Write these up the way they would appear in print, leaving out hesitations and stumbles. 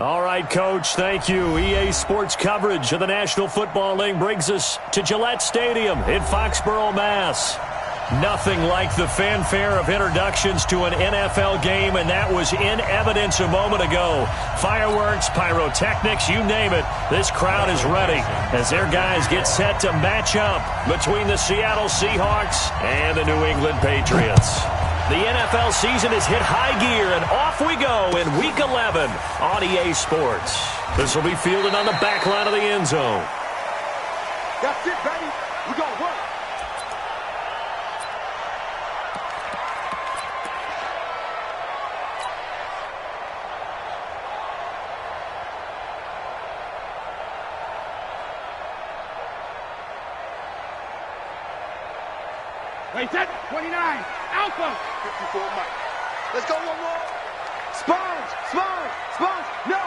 All right, Coach, thank you. EA Sports coverage of the National Football League brings us to Gillette Stadium in Foxborough, Mass. Nothing like the fanfare of introductions to an NFL game, and that was in evidence a moment ago. Fireworks, pyrotechnics, you name it. This crowd is ready as their guys get set to match up between the Seattle Seahawks and the New England Patriots. The NFL season has hit high gear, and off we go in Week 11 on EA Sports. This will be fielded on the back line of the end zone. That's it, baby. We got to work. Wait, set. 29. Alpha. 54, Mike. Let's go one more. Sponge. No.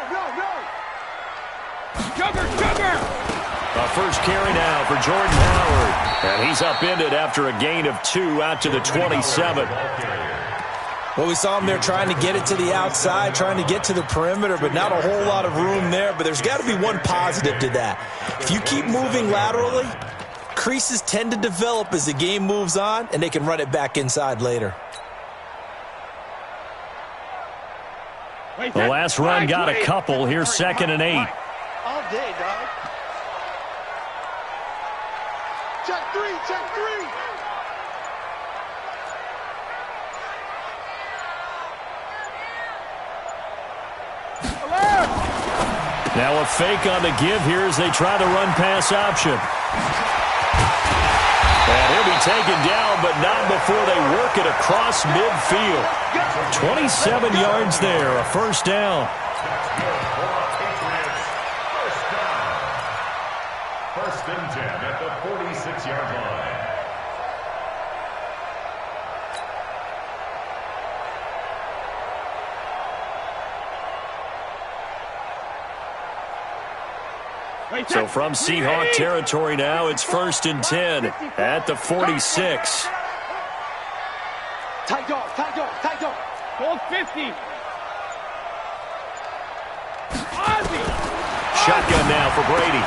Sugar. A first carry now for Jordan Howard. And he's upended after a gain of 2 out to the 27. Well, we saw him there trying to get it to the outside, trying to get to the perimeter, but not a whole lot of room there. But there's got to be one positive to that. If you keep moving laterally, creases tend to develop as the game moves on, and they can run it back inside later. The last run got a couple. Here's 2nd and 8. All day, dog. Check three. Now a fake on the give here as they try to run pass option. And he'll be taken down, but not before they work it across midfield. 27 yards there, a first down. First and 10 at the 46-yard line. So from Seahawk territory now, it's 1st and 10 at the 46. Tight dog. Hold 50. Ozzy. Shotgun now for Brady.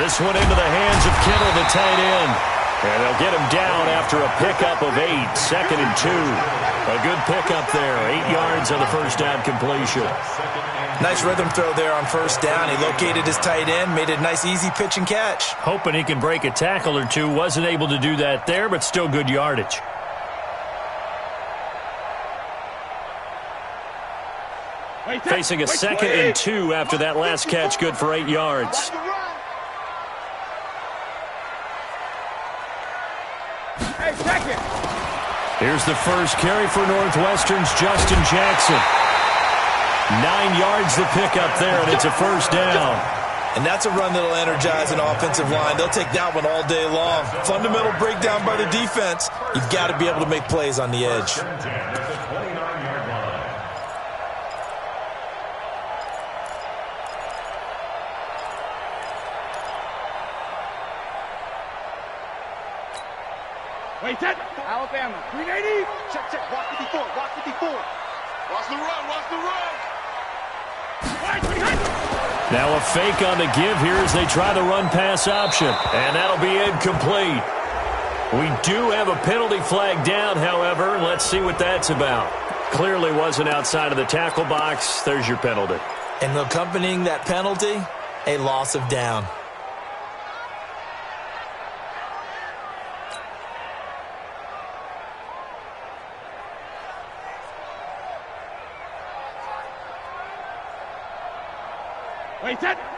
This one into the hands of Kittle, the tight end. And they'll get him down after a pickup of 8, 2nd and 2. A good pickup there, 8 yards on the first down completion. Nice rhythm throw there on first down. He located his tight end, made it a nice, easy pitch and catch. Hoping he can break a tackle or two. Wasn't able to do that there, but still good yardage. Facing a 2nd and 2 after that last catch, good for 8 yards. Here's the first carry for Northwestern's Justin Jackson. 9 yards the pickup there, and it's a first down. And that's a run that'll energize an offensive line. They'll take that one all day long. Fundamental breakdown by the defense. You've got to be able to make plays on the edge. Wait, set. Alabama. 380. Check. Watch 54. Watch the run. Now a fake on the give here as they try the run pass option. And that'll be incomplete. We do have a penalty flag down, however. Let's see what that's about. Clearly wasn't outside of the tackle box. There's your penalty. And accompanying that penalty, a loss of down.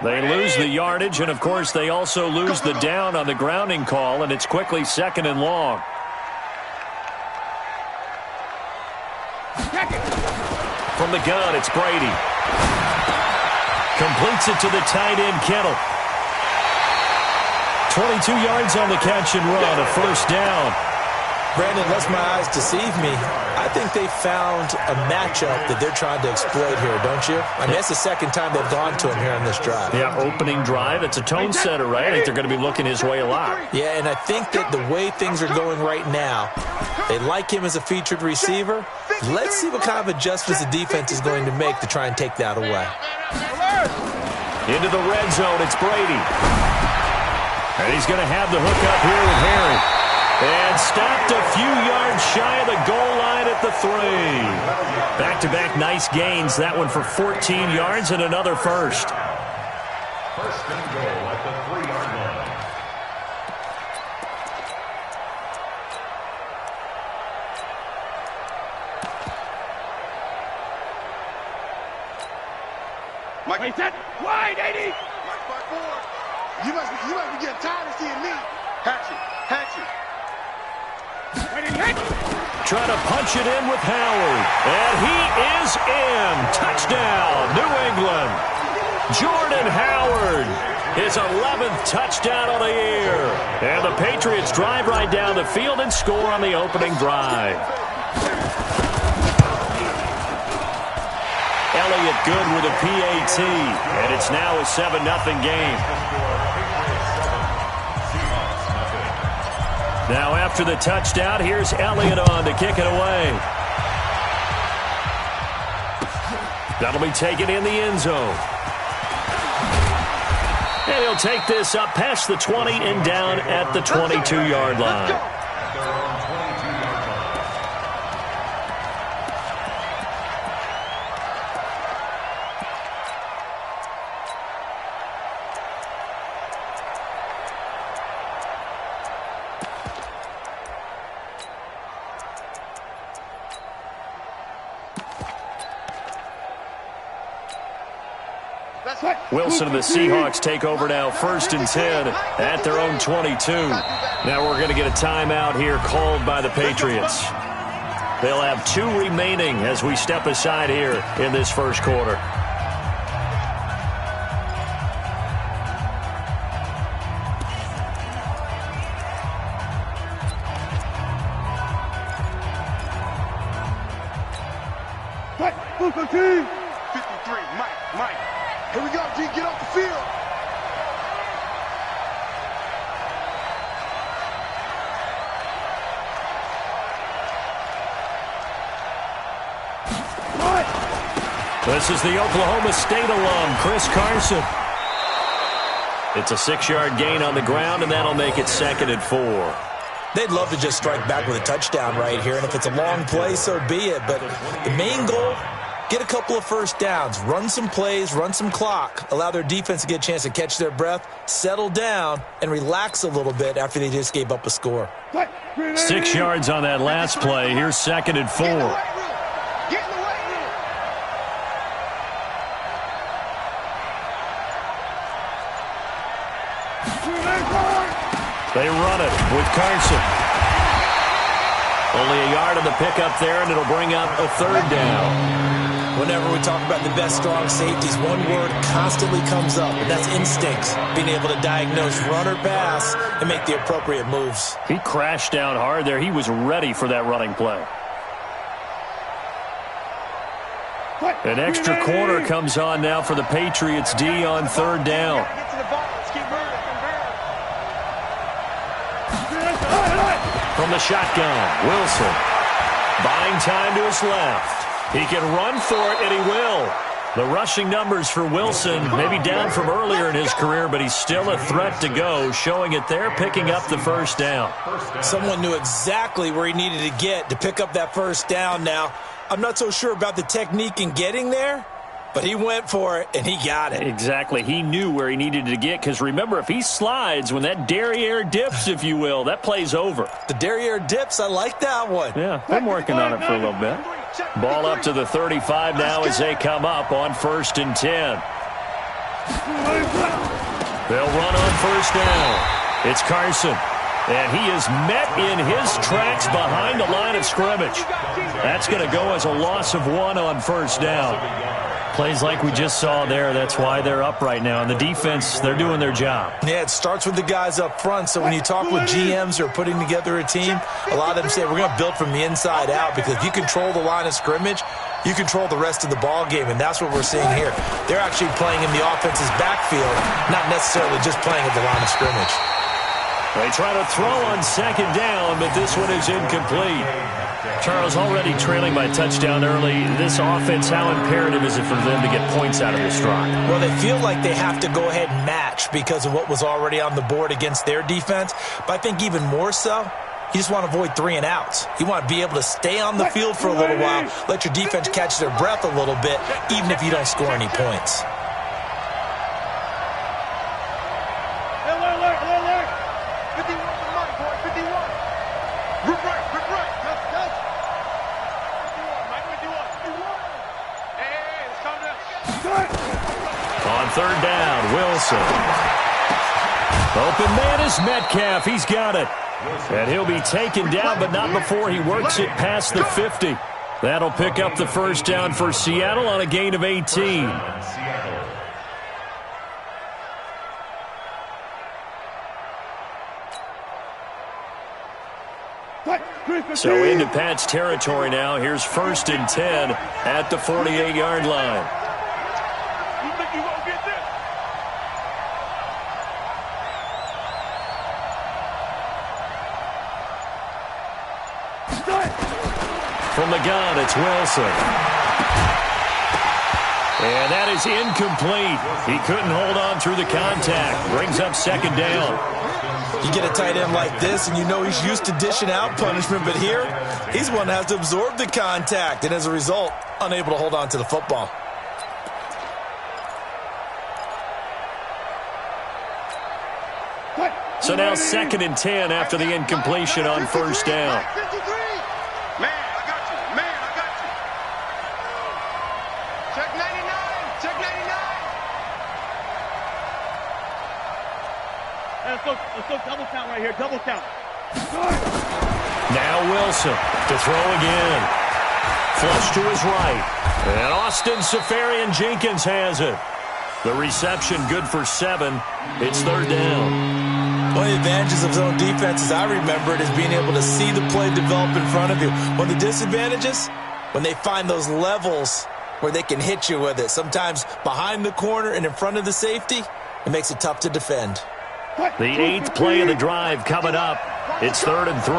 They lose the yardage, and of course they also lose the down on the grounding call, and it's quickly 2nd and long. From the gun, it's Brady. Completes it to the tight end, Kittle. 22 yards on the catch and run, a first down. Brandon, unless my eyes deceive me, I think they found a matchup that they're trying to exploit here, don't you? I mean, that's the second time they've gone to him here on this drive. Yeah, opening drive. It's a tone setter, right? I think they're going to be looking his way a lot. Yeah, and I think that the way things are going right now, they like him as a featured receiver. Let's see what kind of adjustments the defense is going to make to try and take that away. Into the red zone, it's Brady. And he's going to have the hook up here with Harry. And stopped a few yards shy of the goal line at the 3. Back-to-back nice gains. That one for 14 yards and another first. First and goal at the 3-yard line. Mike, hey, set, wide, 80. Mike, 5-4. You must be getting tired of seeing me. Hatchet. Trying to punch it in with Howard. And he is in. Touchdown, New England. Jordan Howard, his 11th touchdown of the year. And the Patriots drive right down the field and score on the opening drive. Elliott good with a PAT. And it's now a 7-0 game. Now after the touchdown, here's Elliott on to kick it away. That'll be taken in the end zone. And he'll take this up past the 20 and down at the 22-yard line. Wilson and the Seahawks take over now, 1st and 10 at their own 22. Now we're going to get a timeout here called by the Patriots. They'll have 2 remaining as we step aside here in this first quarter. Team. 53, Mike. Here we go, G. Get off the field. This is the Oklahoma State alum, Chris Carson. It's a 6-yard gain on the ground, and that'll make it 2nd and 4. They'd love to just strike back with a touchdown right here, and if it's a long play, so be it. But the main goal, get a couple of first downs, run some plays, run some clock, allow their defense to get a chance to catch their breath, settle down, and relax a little bit after they just gave up a score. 6 yards on that last play. Here's 2nd and 4. Get in the weight room. They run it with Carson. Only a yard on the pickup there, and it'll bring up a 3rd down. Whenever we talk about the best strong safeties, one word constantly comes up, and that's instincts. Being able to diagnose run or pass and make the appropriate moves. He crashed down hard there. He was ready for that running play. An extra corner comes on now for the Patriots D on 3rd down. From the shotgun, Wilson buying time to his left. He can run for it, and he will. The rushing numbers for Wilson maybe down from earlier in his career, but he's still a threat to go, showing it there, picking up the 1st down. Someone knew exactly where he needed to get to pick up that 1st down now. I'm not so sure about the technique in getting there, but he went for it, and he got it. Exactly. He knew where he needed to get, because remember, if he slides, when that derriere dips, if you will, that play's over. The derriere dips, I like that one. Yeah, been working on it for a little bit. Ball up to the 35 now as they come up on 1st and 10. They'll run on 1st down. It's Carson. And he is met in his tracks behind the line of scrimmage. That's going to go as a loss of 1 on 1st down. Plays like we just saw there. That's why they're up right now. And the defense, they're doing their job. Yeah, it starts with the guys up front. So when you talk with GMs who are putting together a team, a lot of them say we're going to build from the inside out, because if you control the line of scrimmage, you control the rest of the ball game, and that's what we're seeing here. They're actually playing in the offense's backfield, not necessarily just playing at the line of scrimmage. They try to throw on second down, but this one is incomplete. Charles, already trailing by touchdown early. This offense, how imperative is it for them to get points out of this drive? Well, they feel like they have to go ahead and match because of what was already on the board against their defense. But I think even more so, you just want to avoid 3 and outs. You want to be able to stay on the field for a little while, let your defense catch their breath a little bit, even if you don't score any points. On third down, Wilson. Open man is Metcalf. He's got it. And he'll be taken down, but not before he works it past the 50. That'll pick up the first down for Seattle on a gain of 18. So into Pat's territory now. Here's 1st and 10 at the 48-yard line. From the gun, it's Wilson. And that is incomplete. He couldn't hold on through the contact. Brings up 2nd down. You get a tight end like this, and you know he's used to dishing out punishment, but here, he's one that has to absorb the contact, and as a result, unable to hold on to the football. So now 2nd and 10 after the incompletion on 1st down. Let's go double count right here, double count. Now Wilson to throw again. Flush to his right. And Austin Seferian-Jenkins has it. The reception good for 7. It's 3rd down. One of the advantages of zone defense, as I remember it, is being able to see the play develop in front of you. One of the disadvantages, when they find those levels where they can hit you with it, sometimes behind the corner and in front of the safety, it makes it tough to defend. The 8th play of the drive coming up. It's 3rd and 3.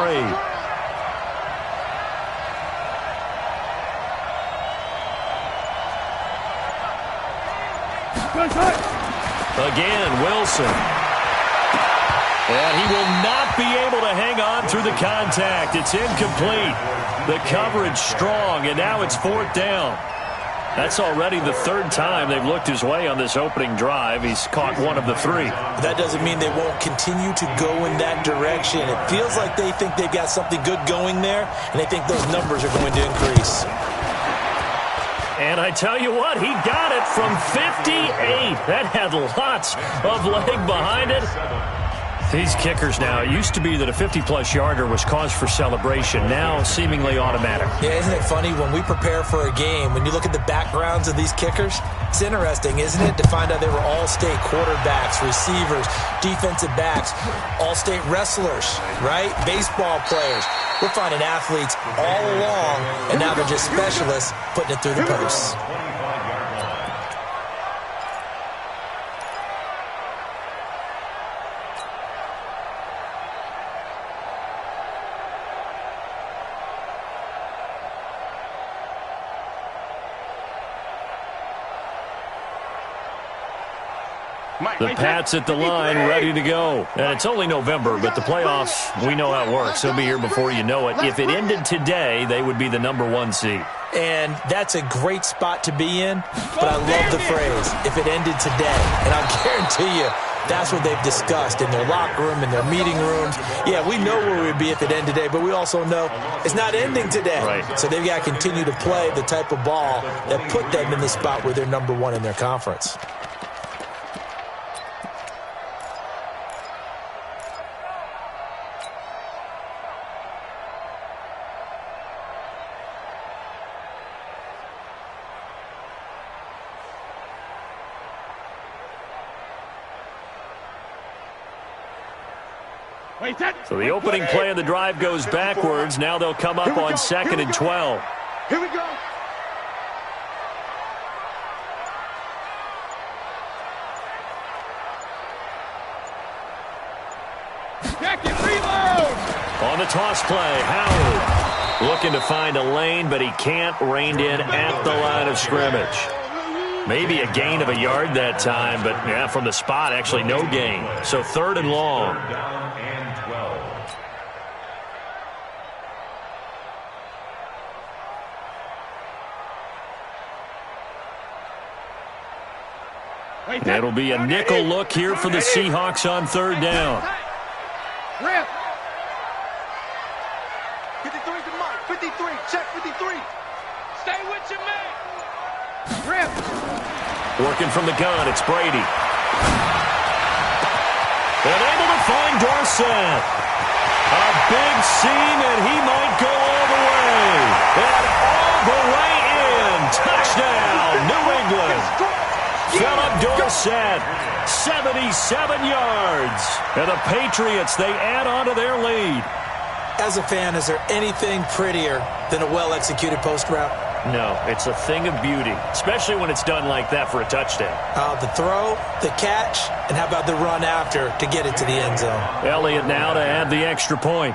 Again, Wilson. And he will not be able to hang on through the contact. It's incomplete. The coverage strong, and now it's 4th down. That's already the 3rd time they've looked his way on this opening drive. He's caught 1 of the 3. That doesn't mean they won't continue to go in that direction. It feels like they think they've got something good going there, and they think those numbers are going to increase. And I tell you what, he got it from 58. That had lots of leg behind it. These kickers now, it used to be that a 50-plus yarder was cause for celebration, now seemingly automatic. Yeah, isn't it funny, when we prepare for a game, when you look at the backgrounds of these kickers, it's interesting, isn't it, to find out they were all-state quarterbacks, receivers, defensive backs, all-state wrestlers, right? Baseball players. We're finding athletes all along, and now they're just specialists putting it through the posts. The Pats at the line, ready to go. And it's only November, but the playoffs, we know how it works. They'll be here before you know it. If it ended today, they would be the #1 seed. And that's a great spot to be in, but I love the phrase, if it ended today. And I'll guarantee you, that's what they've discussed in their locker room, in their meeting rooms. Yeah, we know where we'd be if it ended today, but we also know it's not ending today. Right. So they've got to continue to play the type of ball that put them in the spot where they're #1 in their conference. So the opening play of the drive goes backwards. Now they'll come up on 2nd and 12. Here we go. On the toss play, Howard looking to find a lane, but he can't. Reined in at the line of scrimmage. Maybe a gain of a yard that time, but yeah, from the spot, actually no gain. So 3rd and long. Down and 12. It'll be a nickel look here for the Seahawks on 3rd down. Rip. 53 to Mike. 53. Check 53. Stay with your man. Rip. Working from the gun, it's Brady. And able to find Dorsett. A big seam, and he might go all the way. And all the way in. Touchdown, New England. Philip Dorsett, 77 yards. And the Patriots, they add on to their lead. As a fan, is there anything prettier than a well-executed post route? No, it's a thing of beauty, especially when it's done like that for a touchdown. The throw, the catch, and how about the run after to get it to the end zone? Elliott now to add the extra point.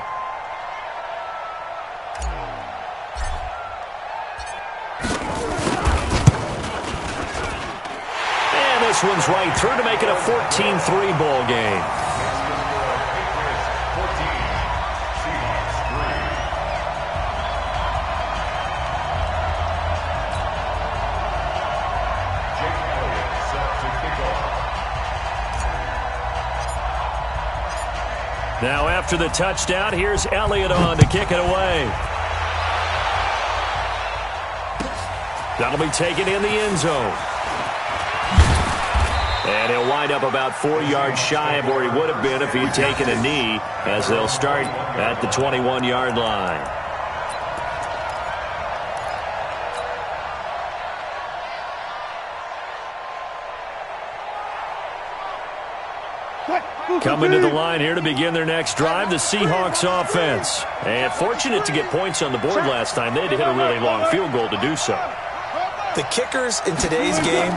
And this one's right through to make it a 14-3 ball game. Now after the touchdown, here's Elliott on to kick it away. That'll be taken in the end zone. And he'll wind up about 4 yards shy of where he would have been if he'd taken a knee, as they'll start at the 21-yard line. Coming to the line here to begin their next drive, the Seahawks offense. And fortunate to get points on the board last time. They had to hit a really long field goal to do so. The kickers in today's game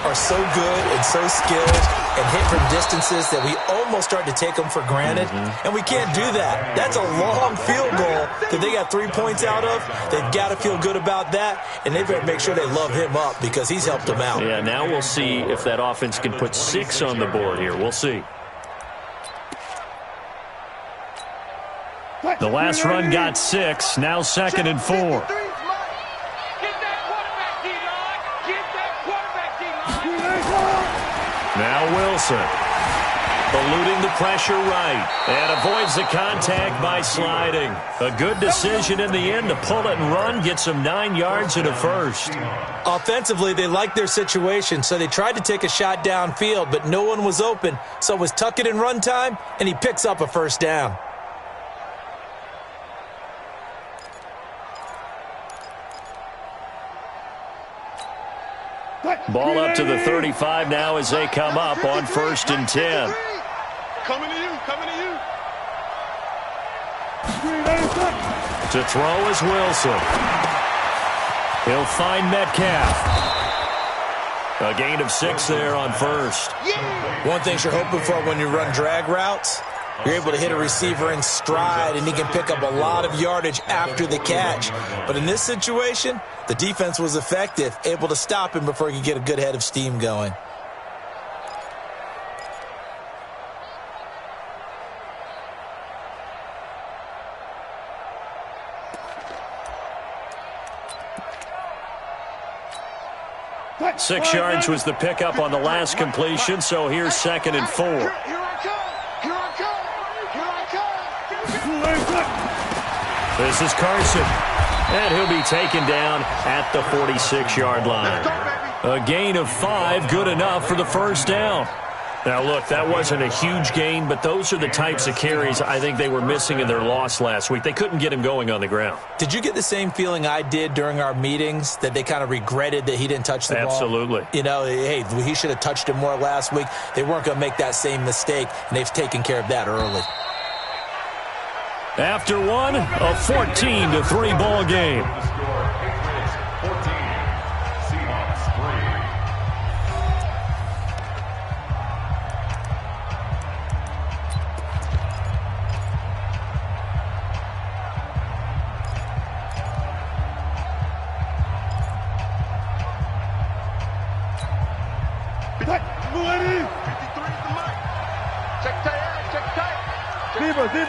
are so good and so skilled and hit from distances that we almost start to take them for granted. And we can't do that. That's a long field goal that they got 3 points out of. They've got to feel good about that, and they've got to make sure they love him up because he's helped them out. Yeah, now we'll see if that offense can put 6 on the board here. We'll see. The last run got 6. Now 2nd and 4. Now Wilson, eluding the pressure right, and avoids the contact by sliding. A good decision in the end to pull it and run, get some 9 yards and a first. Offensively, they liked their situation, so they tried to take a shot downfield, but no one was open, so it was tuck it in run time, and he picks up a first down. Ball up to the 35 now as they come up on 1st and 10. Coming to you, coming to you. To throw is Wilson. He'll find Metcalf. A gain of 6 there on 1st. One thing you're hoping for when you run drag routes, you're able to hit a receiver in stride, and he can pick up a lot of yardage after the catch. But in this situation, the defense was effective, able to stop him before he could get a good head of steam going. But 6 yards was the pickup on the last completion, so here's 2nd and 4. Here I come. Here I come. Here I come. This is Carson. And he'll be taken down at the 46-yard line. A gain of 5, good enough for the first down. Now, look, that wasn't a huge gain, but those are the types of carries I think they were missing in their loss last week. They couldn't get him going on the ground. Did you get the same feeling I did during our meetings, that they kind of regretted that he didn't touch the ball? Absolutely. You know, hey, he should have touched him more last week. They weren't going to make that same mistake, and they've taken care of that early. After one, a 14-3 ball game. The score, Patriots 14, Seahawks 3. Check tight, check tight. Deeper. 53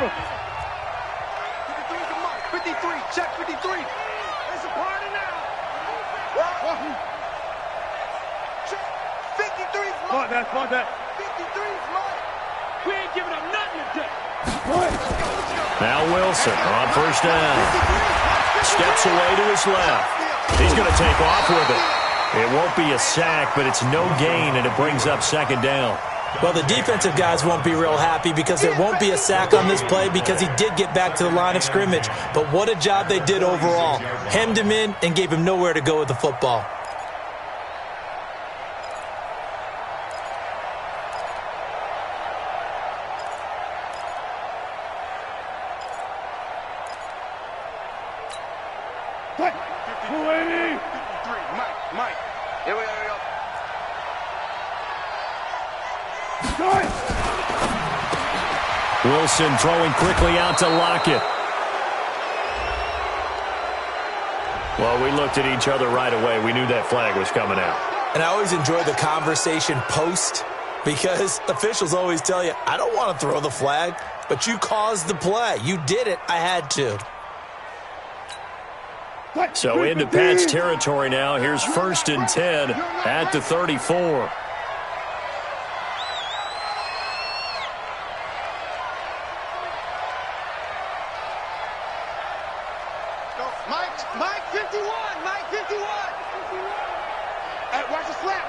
is the mark. 53, check 53. It's a party now. Check 53 is mark. Smart that. 53 is mark. We ain't giving up nothing today. Now Wilson on first down. Steps away to his left. He's going to take off with it. It won't be a sack, but it's no gain, and it brings up second down. Well, the defensive guys won't be real happy because there won't be a sack on this play because he did get back to the line of scrimmage. But what a job they did overall. Hemmed him in and gave him nowhere to go with the football. Mike. Here we go. Wilson throwing quickly out to Lockett. Well, we looked at each other right away. We knew that flag was coming out. And I always enjoy the conversation post because officials always tell you, I don't want to throw the flag, but you caused the play. You did it. I had to. So into Pat's territory now. Here's 1st and 10 at the 34. Mike 51. Hey, watch the slant.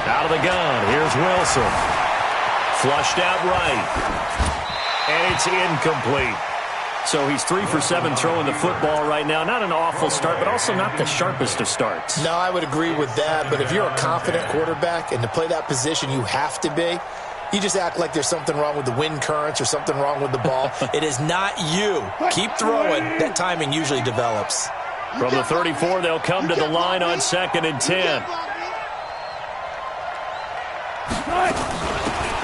Out of the gun. Here's Wilson. Flushed out right. And it's incomplete. So he's 3 for 7 throwing the football right now. Not an awful start, but also not the sharpest of starts. No, I would agree with that. But if you're a confident quarterback and to play that position you have to be, you just act like there's something wrong with the wind currents or something wrong with the ball. It is not you. Keep throwing. That timing usually develops. From the 34, they'll come to the line on 2nd and 10.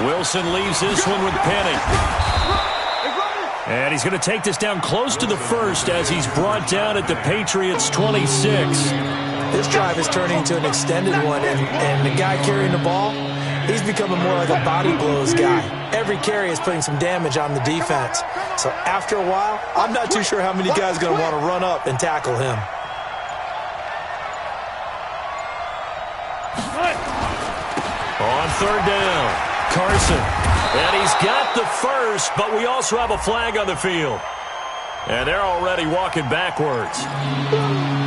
Wilson leaves this one with Penny. And he's going to take this down close to the 1st as he's brought down at the Patriots 26. This drive is turning into an extended one, and the guy carrying the ball, he's becoming more like a body blows guy. Every carry is putting some damage on the defense. So after a while, I'm not too sure how many guys are going to want to run up and tackle him. On 3rd down, Carson. And he's got the 1st, but we also have a flag on the field. And they're already walking backwards.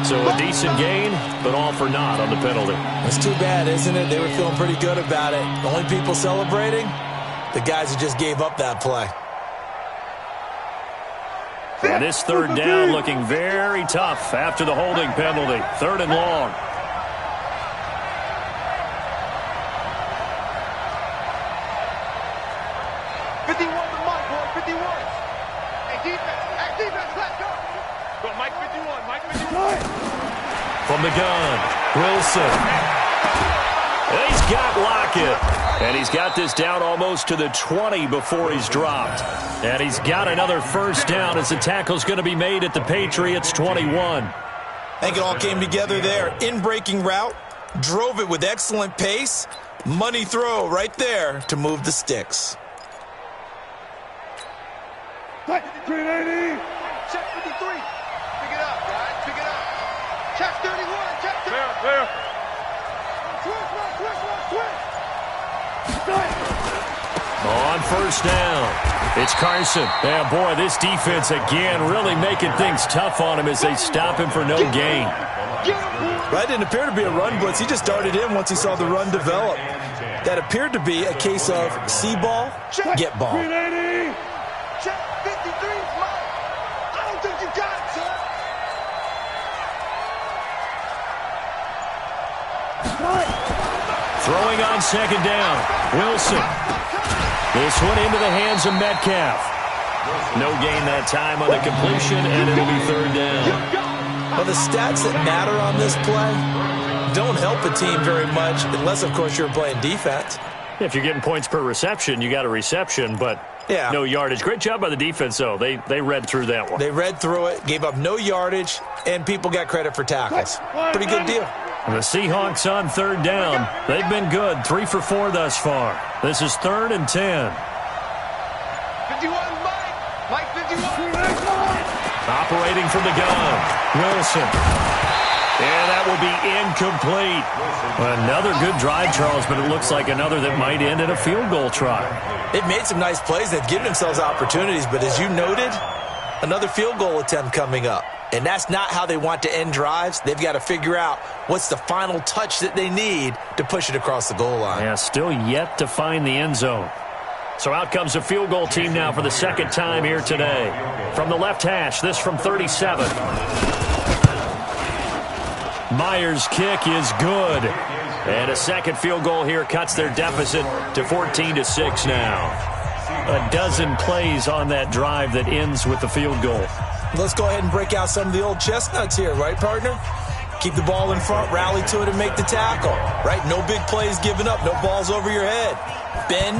So a decent gain, but all for naught on the penalty. That's too bad, isn't it? They were feeling pretty good about it. The only people celebrating, the guys who just gave up that play. And this 3rd down looking very tough after the holding penalty. 3rd and long. From the gun, Wilson. And he's got Lockett. And he's got this down almost to the 20 before he's dropped. And he's got another 1st down as the tackle's going to be made at the Patriots 21. I think it all came together there. In-breaking route, drove it with excellent pace. Money throw right there to move the sticks. 380. Check 53. Pick it up, guys. Pick it up. Check 31. Check 31. Clear. On 1st down, it's Carson. Yeah, boy, this defense again really making things tough on him as they stop him for no gain. That didn't appear to be a run blitz. He just darted in once he saw the run develop. That appeared to be a case of see ball, get ball. 380. Check 53. Mike. I don't think you got it, sir. Throwing on 2nd down, Wilson. This one into the hands of Metcalf. No gain that time on the completion, and it'll be third down. Well, the stats that matter on this play don't help a team very much, unless, of course, you're playing defense. If you're getting points per reception, you got a reception, but no yardage. Great job by the defense, though. They read through that one. They read through it, gave up no yardage, and people got credit for tackles. Pretty good deal. The Seahawks on third down. They've been good, 3 for 4 thus far. This is 3rd and 10. 51, Mike 51. Operating from the gun, Wilson. And that will be incomplete. Another good drive, Charles, but it looks like another that might end in a field goal try. They've made some nice plays. They've given themselves opportunities, but as you noted, another field goal attempt coming up. And that's not how they want to end drives. They've got to figure out what's the final touch that they need to push it across the goal line. Yeah, still yet to find the end zone. So out comes a field goal team now for the second time here today. From the left hash, this from 37. Myers' kick is good. And a second field goal here cuts their deficit to 14-6 now. A dozen plays on that drive that ends with the field goal. Let's go ahead and break out some of the old chestnuts here, right, partner? Keep the ball in front, rally to it, and make the tackle, right? No big plays given up, no balls over your head. Bend,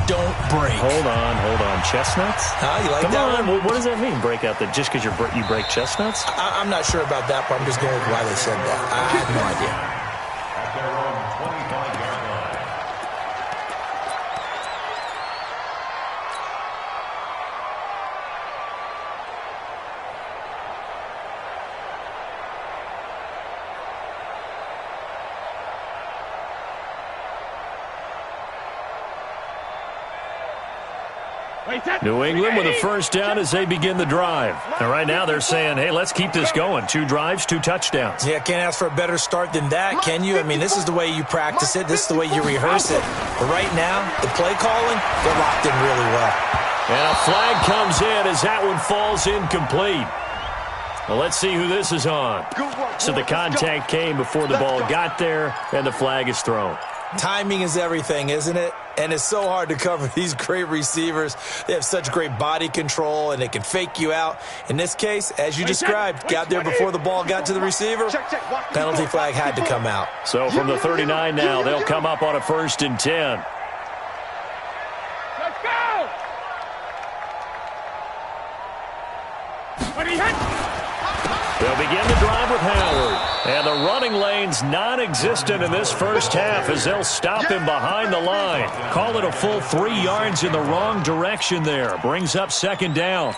don't break. Hold on. Chestnuts? You like Come that on. one? What does that mean, break out that just because you break chestnuts? I'm not sure about that, but I'm just going with why they said that. I have no idea. At their own 25-yard line. New England with a first down as they begin the drive. And right now they're saying, hey, let's keep this going. 2 drives, 2 touchdowns. Yeah, can't ask for a better start than that, can you? I mean, this is the way you practice it. This is the way you rehearse it. But right now, the play calling, they're locked in really well. And a flag comes in as that one falls incomplete. Well, let's see who this is on. So the contact came before the ball got there, and the flag is thrown. Timing is everything, isn't it? And it's so hard to cover these great receivers. They have such great body control, and they can fake you out. In this case, as you described, got there before the ball got to the receiver. Penalty flag had to come out. So from the 39 now, they'll come up on a 1st and 10. Let's go! They'll begin the drive with Howard. And the running lane's non-existent in this first half as they'll stop him behind the line. Call it a full 3 yards in the wrong direction there. Brings up 2nd down.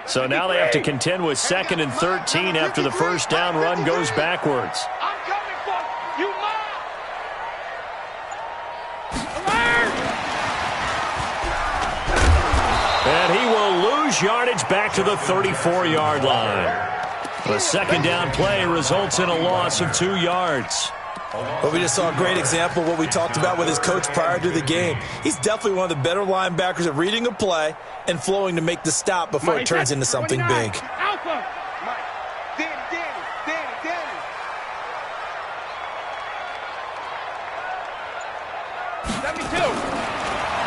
So now they have to contend with 2nd and 13 after the first down run goes backwards. I'm coming for you, And he will lose yardage back to the 34-yard line. The 2nd down play results in a loss of 2 yards. Well, we just saw a great example of what we talked about with his coach prior to the game. He's definitely one of the better linebackers at reading a play and flowing to make the stop before it turns into something big. Alpha. Danny. 72.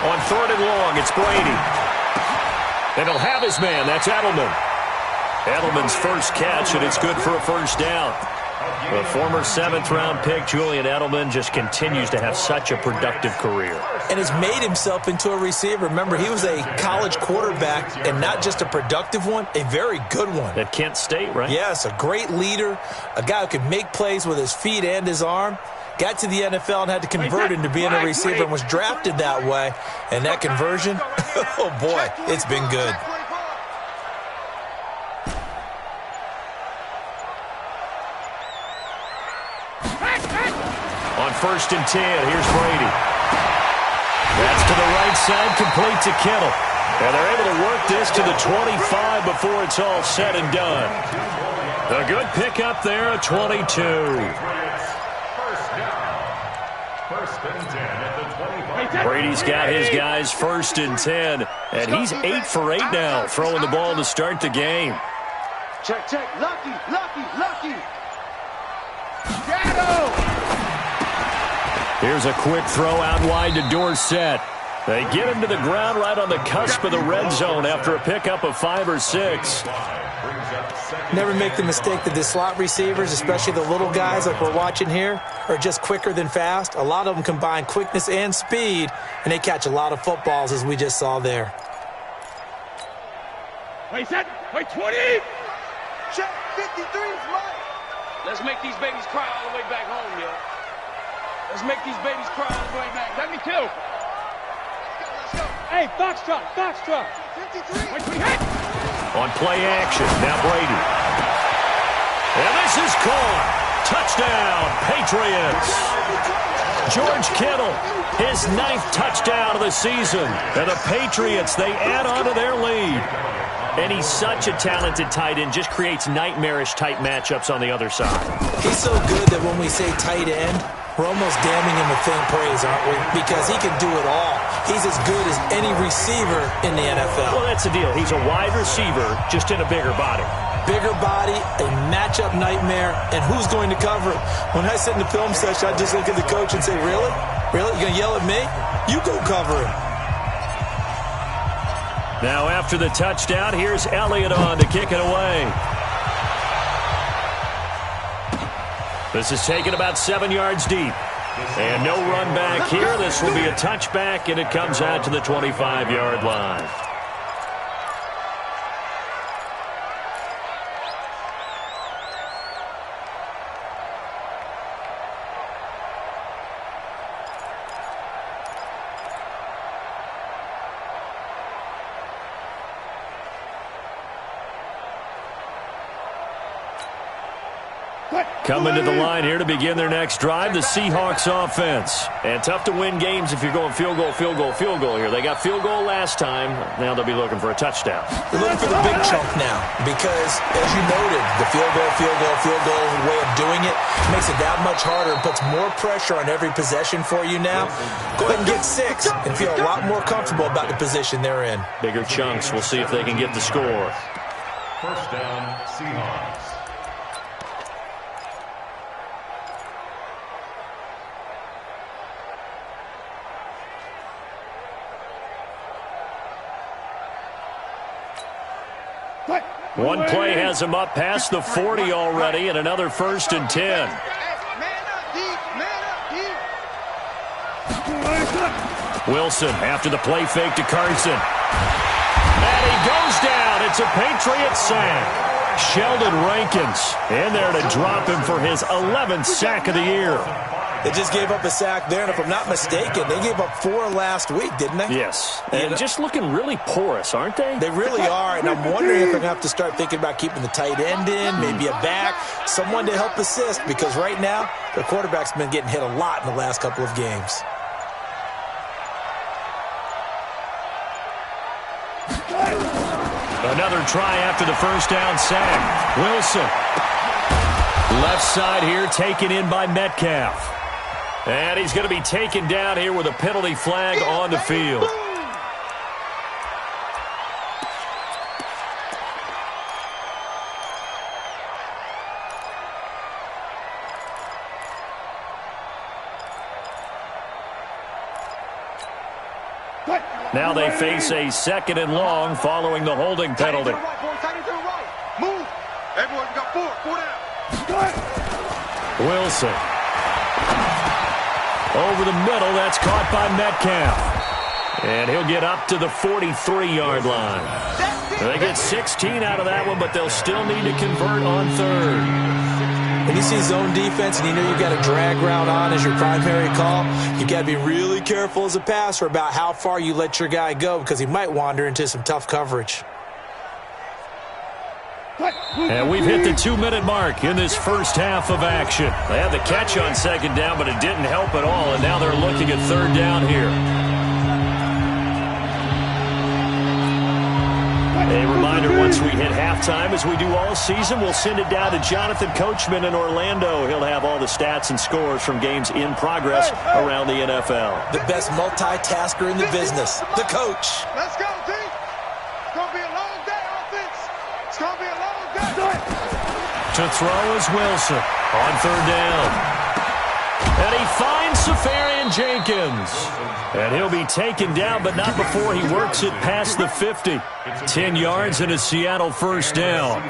On 3rd and long, it's Brady. And he'll have his man. That's Edelman. Edelman's first catch, and it's good for a first down. The former 7th-round pick, Julian Edelman, just continues to have such a productive career. And has made himself into a receiver. Remember, he was a college quarterback, and not just a productive one, a very good one. At Kent State, right? Yes, a great leader, a guy who could make plays with his feet and his arm. Got to the NFL and had to convert into being a receiver and was drafted that way. And that conversion, oh boy, it's been good. On 1st and 10, here's Brady. That's to the right side, complete to Kittle. And they're able to work this to the 25 before it's all said and done. A good pickup there, a 22. First and 10 at the 25. Brady's got his guys 1st and 10, and he's 8 for 8 now, throwing the ball to start the game. Check, check. Lucky, lucky, lucky. Shadow. Here's a quick throw out wide to Dorsett. They get him to the ground right on the cusp of the red zone after a pickup of 5 or 6. Never make the mistake that the slot receivers, especially the little guys like we're watching here, are just quicker than fast. A lot of them combine quickness and speed, and they catch a lot of footballs, as we just saw there. Wait, set. Wait, 20. Check, 53 is mine. Let's make these babies cry all the way back home, yo. Let's make these babies cry all the way back. Let me too. Let's go. Hey, Foxtrot, Foxtrot. 53. Wait, we hit. On play action, now Brady. And this is caught. Touchdown, Patriots. George Kittle, his 9th touchdown of the season. And the Patriots, they add on to their lead. And he's such a talented tight end, just creates nightmarish-type matchups on the other side. He's so good that when we say tight end, we're almost damning him with faint praise, aren't we? Because he can do it all. He's as good as any receiver in the NFL. Well, that's the deal. He's a wide receiver, just in a bigger body. Bigger body, a matchup nightmare, and who's going to cover him? When I sit in the film session, I just look at the coach and say, really? Really? You going to yell at me? You go cover him. Now, after the touchdown, here's Elliott on to kick it away. This is taken about 7 yards deep. And no run back here. This will be a touchback, and it comes out to the 25-yard line. Coming to the line here to begin their next drive, the Seahawks offense. And tough to win games if you're going field goal, field goal, field goal here. They got field goal last time. Now they'll be looking for a touchdown. They're looking for the big chunk now because, as you noted, the field goal way of doing it makes it that much harder and puts more pressure on every possession for you now. Go ahead and get 6 and feel a lot more comfortable about the position they're in. Bigger chunks. We'll see if they can get the score. 1st down, Seahawks. One play has him up past the 40 already, and another 1st and 10. Man up deep, man up deep. Wilson after the play fake to Carson. And he goes down. It's a Patriots sack. Sheldon Rankins in there to drop him for his 11th sack of the year. They just gave up a sack there, and if I'm not mistaken, they gave up 4 last week, didn't they? Yes. And just looking really porous, aren't they? They really are, and I'm wondering if they're going to have to start thinking about keeping the tight end in, maybe a back, someone to help assist, because right now, their quarterback's been getting hit a lot in the last couple of games. Another try after the 1st down sack. Wilson. Left side here taken in by Metcalf. And he's going to be taken down here with a penalty flag on the field. Now they face a 2nd and long following the holding penalty. Move. Everyone got 4 down. Wilson. Over the middle, that's caught by Metcalf. And he'll get up to the 43-yard line. They get 16 out of that one, but they'll still need to convert on 3rd. When you see zone defense and you know you've got a drag route on as your primary call, you've got to be really careful as a passer about how far you let your guy go because he might wander into some tough coverage. And we've hit the 2-minute mark in this first half of action. They had the catch on 2nd down, but it didn't help at all, and now they're looking at 3rd down here. A reminder once As we hit halftime, as we do all season, we'll send it down to Jonathan Coachman in Orlando. He'll have all the stats and scores from games in progress around the NFL. The best multitasker in the business, the coach. Let's go, team. It's going to be a long day, offense. It's going to be a long day. To throw is Wilson on third down. And he finds Safarian Jenkins. And he'll be taken down, but not before he works it past the 50. 10 yards and a Seattle first down.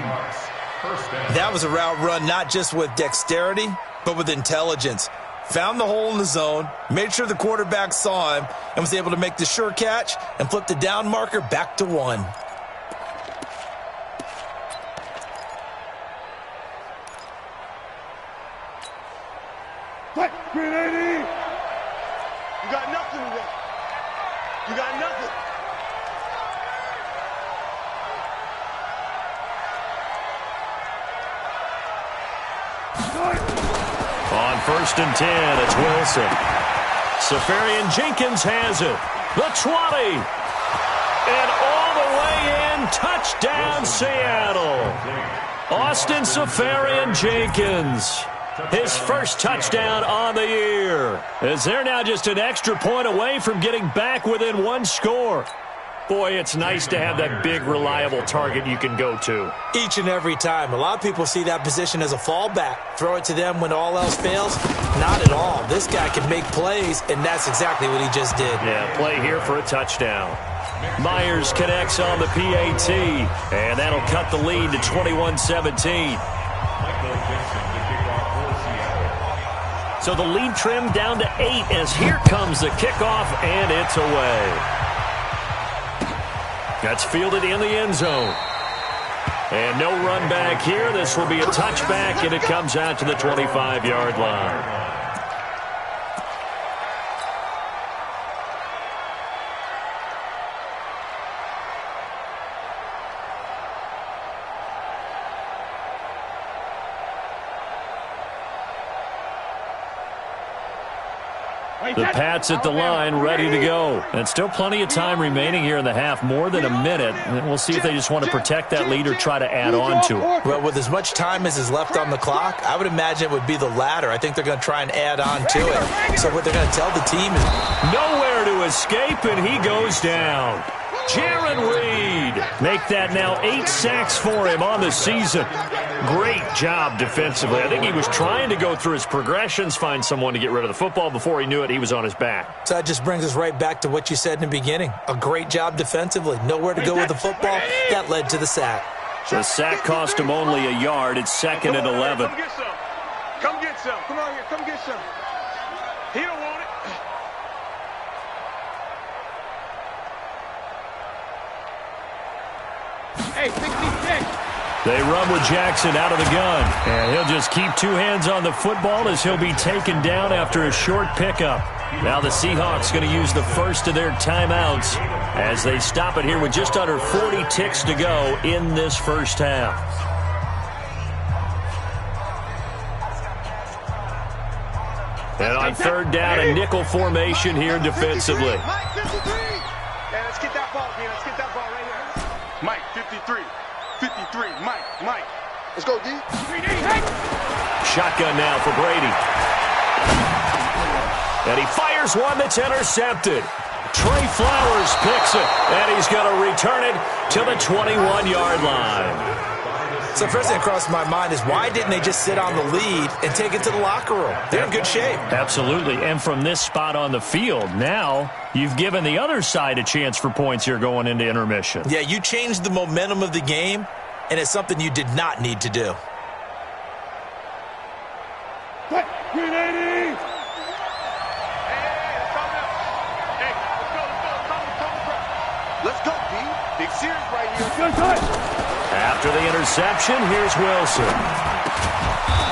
That was a route run not just with dexterity, but with intelligence. Found the hole in the zone, made sure the quarterback saw him, and was able to make the sure catch and flip the down marker back to 1. Green 80. You got nothing today. You got nothing. On first and 10, it's Wilson. Safarian Jenkins has it. The 20. And all the way in, touchdown Seattle. Austin Safarian Jenkins. His first touchdown on the year. As they're now just an extra point away from getting back within 1 score. Boy, it's nice to have that big, reliable target you can go to. Each and every time. A lot of people see that position as a fallback. Throw it to them when all else fails. Not at all. This guy can make plays, and that's exactly what he just did. Yeah, play here for a touchdown. Myers connects on the PAT, and that'll cut the lead to 21-17. So the lead trimmed down to 8 as here comes the kickoff, and it's away. That's fielded in the end zone. And no run back here. This will be a touchback, and it comes out to the 25-yard line. The Pats at the line, ready to go. And still plenty of time remaining here in the half, more than a minute. And we'll see if they just want to protect that lead or try to add on to it. Well, with as much time as is left on the clock, I would imagine it would be the latter. I think they're going to try and add on to it. So what they're going to tell the team is nowhere to escape, and he goes down. Jaron Reed. Make that now 8 sacks for him on the season. Great job defensively. I think he was trying to go through his progressions, find someone to get rid of the football. Before he knew it, he was on his back. So that just brings us right back to what you said in the beginning. A great job defensively. Nowhere to go with the football. That led to the sack. The sack cost him only a yard. It's 2nd and 11. Come get some. Come get some. Come on here. Come get some. He don't want it. Hey, 66. They run with Jackson out of the gun. And he'll just keep 2 hands on the football as he'll be taken down after a short pickup. Now the Seahawks going to use the first of their timeouts as they stop it here with just under 40 ticks to go in this first half. And on third down, a nickel formation here defensively. Mike, 53. Yeah, let's get that ball, man. Let's get that ball right here. Mike, 53. 53. Mike. Let's go, D. Shotgun now for Brady. And he fires one that's intercepted. Trey Flowers picks it, and he's going to return it to the 21-yard line. So first thing that crossed my mind is why didn't they just sit on the lead and take it to the locker room? They're in good shape. Absolutely, and from this spot on the field, now you've given the other side a chance for points here going into intermission. Yeah, you changed the momentum of the game, and it's something you did not need to do. Green 80. Let's go, D. Big series right here. After the interception, here's Wilson.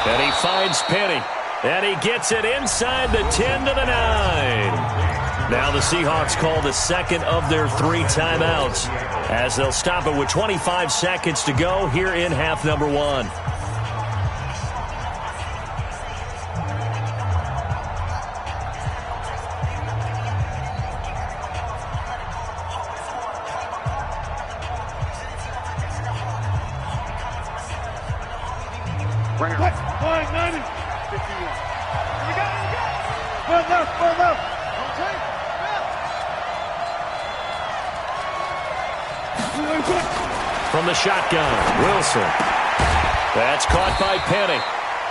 And he finds Penny. And he gets it inside the 10 to the 9. Now the Seahawks call the second of their 3 timeouts as they'll stop it with 25 seconds to go here in half number 1. Bring it. 190. 51. We got it. One left. Okay. From the shotgun, Wilson. That's caught by Penny.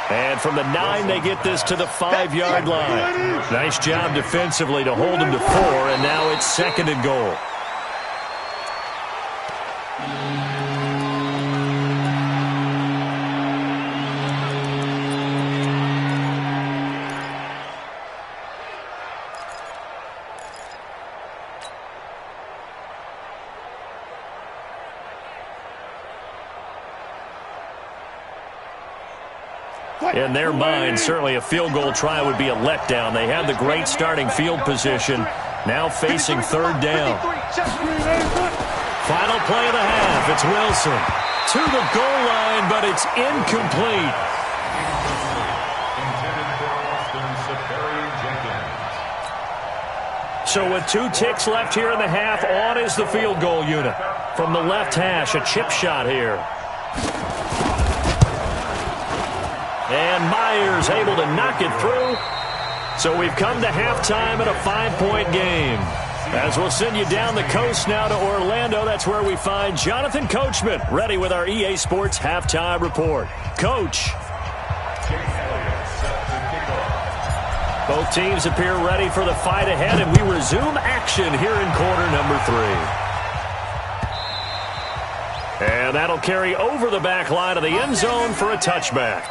And from the 9, they get this to the 5-yard line. Nice job defensively to hold them to 4, and now it's 2nd and goal. In their mind, certainly a field goal try would be a letdown. They had the great starting field position. Now facing 3rd down. Final play of the half. It's Wilson to the goal line, but it's incomplete. So with 2 ticks left here in the half, on is the field goal unit. From the left hash, a chip shot here. And Myers able to knock it through. So we've come to halftime in a 5-point game. As we'll send you down the coast now to Orlando, that's where we find Jonathan Coachman, ready with our EA Sports Halftime Report. Coach. Both teams appear ready for the fight ahead, and we resume action here in quarter number 3. And that'll carry over the back line of the end zone for a touchback.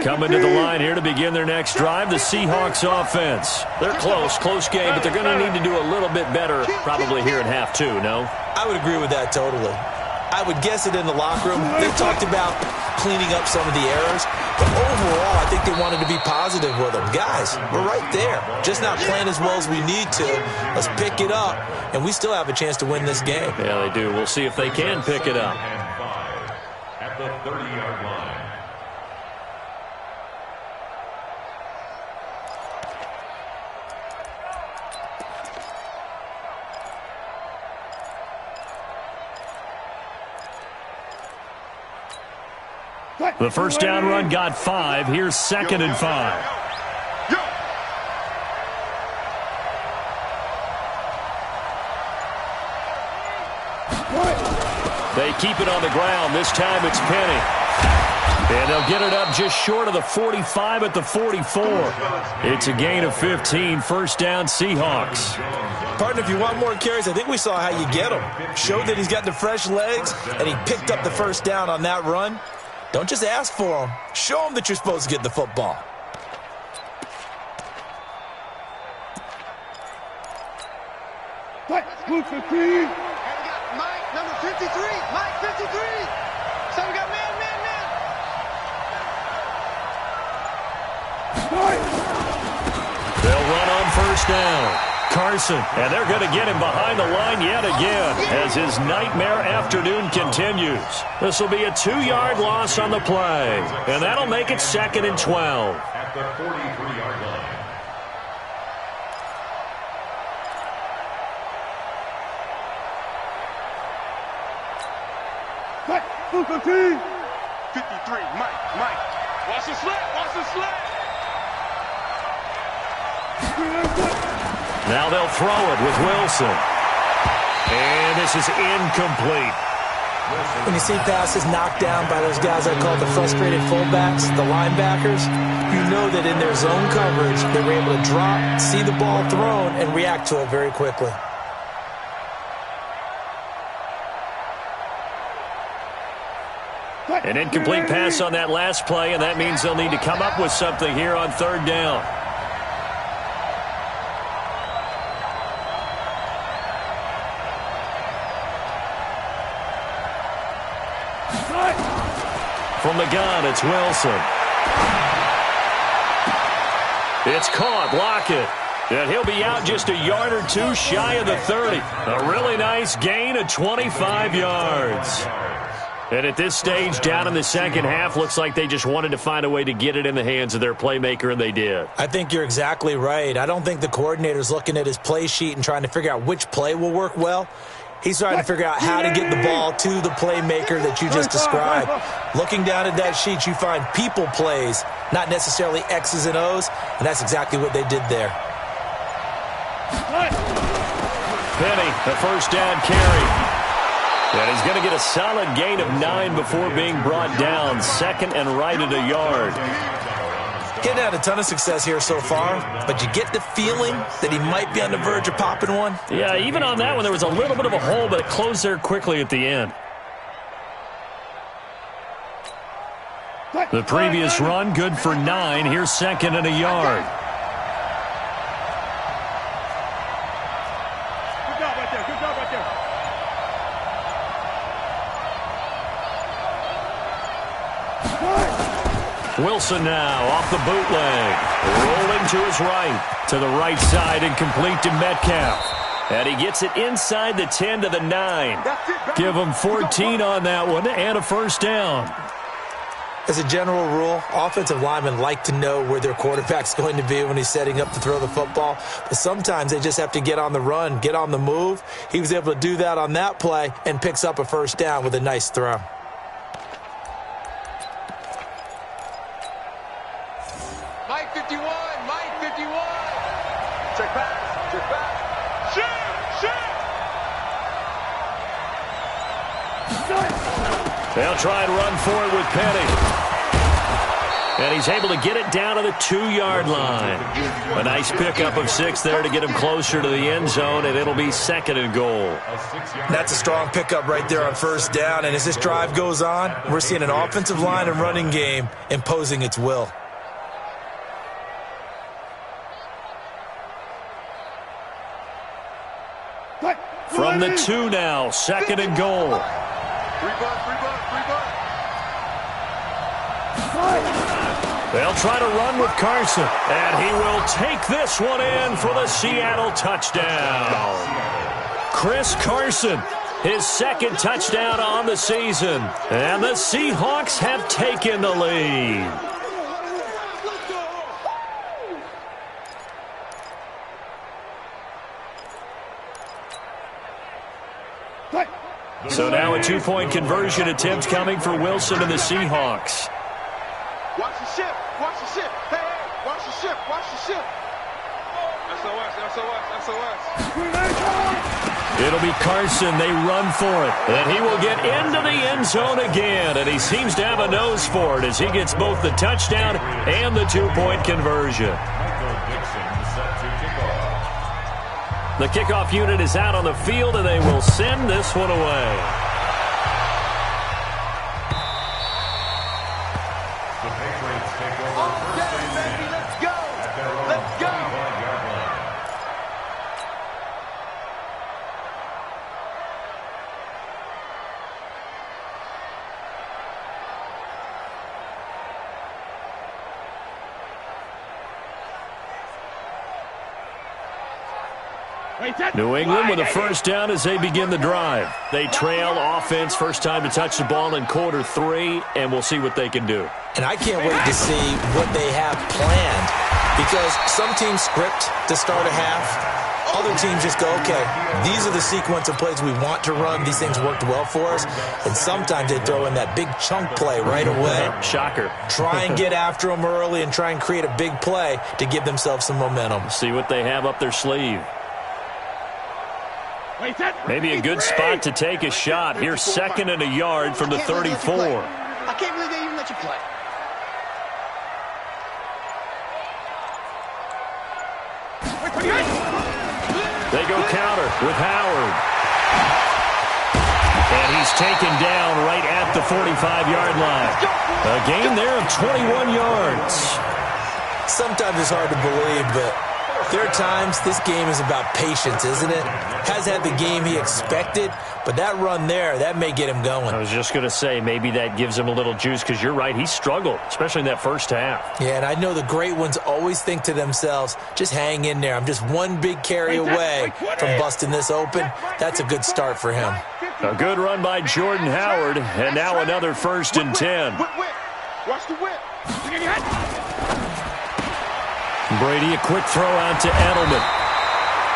Coming to the line here to begin their next drive, the Seahawks offense. They're close game, but they're going to need to do a little bit better probably here in half 2, no? I would agree with that totally. I would guess it in the locker room. They talked about cleaning up some of the errors, but overall, I think they wanted to be positive with them. Guys, we're right there. Just not playing as well as we need to. Let's pick it up, and we still have a chance to win this game. Yeah, they do. We'll see if they can pick it up. At the 30-yard line. The first down run got 5. Here's 2nd and 5. They keep it on the ground. This time it's Penny. And they'll get it up just short of the 45 at the 44. It's a gain of 15. First down, Seahawks. Partner, if you want more carries, I think we saw how you get him. Showed that he's got the fresh legs, and he picked up the first down on that run. Don't just ask for him. Show him that you're supposed to get the football. Move 15. And we got Mike, number 53. Mike, 53. So we got man. They'll run on first down. Carson, and they're going to get him behind the line yet again as his nightmare afternoon continues. This will be a 2-yard loss on the play, and that'll make it 2nd and 12. At the 43-yard line. Mike, 15. 53, Mike. Watch the slant. Now they'll throw it with Wilson. And this is incomplete. When you see passes knocked down by those guys I call the frustrated fullbacks, the linebackers, you know that in their zone coverage, they were able to drop, see the ball thrown, and react to it very quickly. An incomplete pass on that last play, and that means they'll need to come up with something here on 3rd down. From the gun, it's Wilson. It's caught. Lockett. And he'll be out just a yard or 2 shy of the 30. A really nice gain of 25 yards. And at this stage, down in the second half, looks like they just wanted to find a way to get it in the hands of their playmaker, and they did. I think you're exactly right. I don't think the coordinator's looking at his play sheet and trying to figure out which play will work well. He's trying to figure out how to get the ball to the playmaker that you just described. Looking down at that sheet, you find people plays, not necessarily X's and O's, and that's exactly what they did there. Penny, the first down carry. And he's going to get a solid gain of 9 before being brought down. Second and right at a yard. Getting had a ton of success here so far, but you get the feeling that he might be on the verge of popping one. Yeah, even on that one, there was a little bit of a hole, but it closed there quickly at the end. The previous run, good for 9. Here's second and a yard. Good job right there. Good job right there. Wilson now off the bootleg. Rolling to his right. To the right side and complete to Metcalf. And he gets it inside the 10 to the 9. Give him 14 on that one and a first down. As a general rule, offensive linemen like to know where their quarterback's going to be when he's setting up to throw the football. But sometimes they just have to get on the run, get on the move. He was able to do that on that play and picks up a first down with a nice throw. Mike 51, Mike 51. Check pass, check pass. They'll try and run for it with Penny. And he's able to get it down to the 2-yard line. A nice pickup of 6 there to get him closer to the end zone, and it'll be second and goal. That's a strong pickup right there on first down, and as this drive goes on, we're seeing an offensive line and running game imposing its will. From the 2 now, second and goal. Free bunt. They'll try to run with Carson, and he will take this one in for the Seattle touchdown. Chris Carson, his second touchdown on the season, and the Seahawks have taken the lead. So now a 2-point conversion attempt coming for Wilson and the Seahawks. Watch the ship. Watch the ship. Hey, watch the ship. Watch the ship. SOS. It'll be Carson. They run for it. And he will get into the end zone again. And he seems to have a nose for it as he gets both the touchdown and the 2-point conversion. The kickoff unit is out on the field, and they will send this one away. The Patriots take over first and 10 Let's go. at their own Let's go. 25-yard line. New England with a first down as they begin the drive. They trail offense, first time to touch the ball in quarter 3, and we'll see what they can do. And I can't wait to see what they have planned, because some teams script to start a half. Other teams just go, okay, these are the sequence of plays we want to run. These things worked well for us. And sometimes they throw in that big chunk play right away. Shocker. Try and get after them early and try and create a big play to give themselves some momentum. See what they have up their sleeve. Maybe a good spot to take a shot. Here's second and a yard from the 34. I can't believe they even let you play. They go counter with Howard. And he's taken down right at the 45-yard line. A gain there of 21 yards. Sometimes it's hard to believe, but there are times this game is about patience, isn't it? Has had the game he expected, but that run there, that may get him going. I was just going to say, maybe that gives him a little juice, because you're right, he struggled, especially in that first half. Yeah, and I know the great ones always think to themselves, just hang in there. I'm just one big carry away from busting this open. That's a good start for him. A good run by Jordan Howard, and now another 1st and 10. Watch the whip. Brady, a quick throw out to Edelman.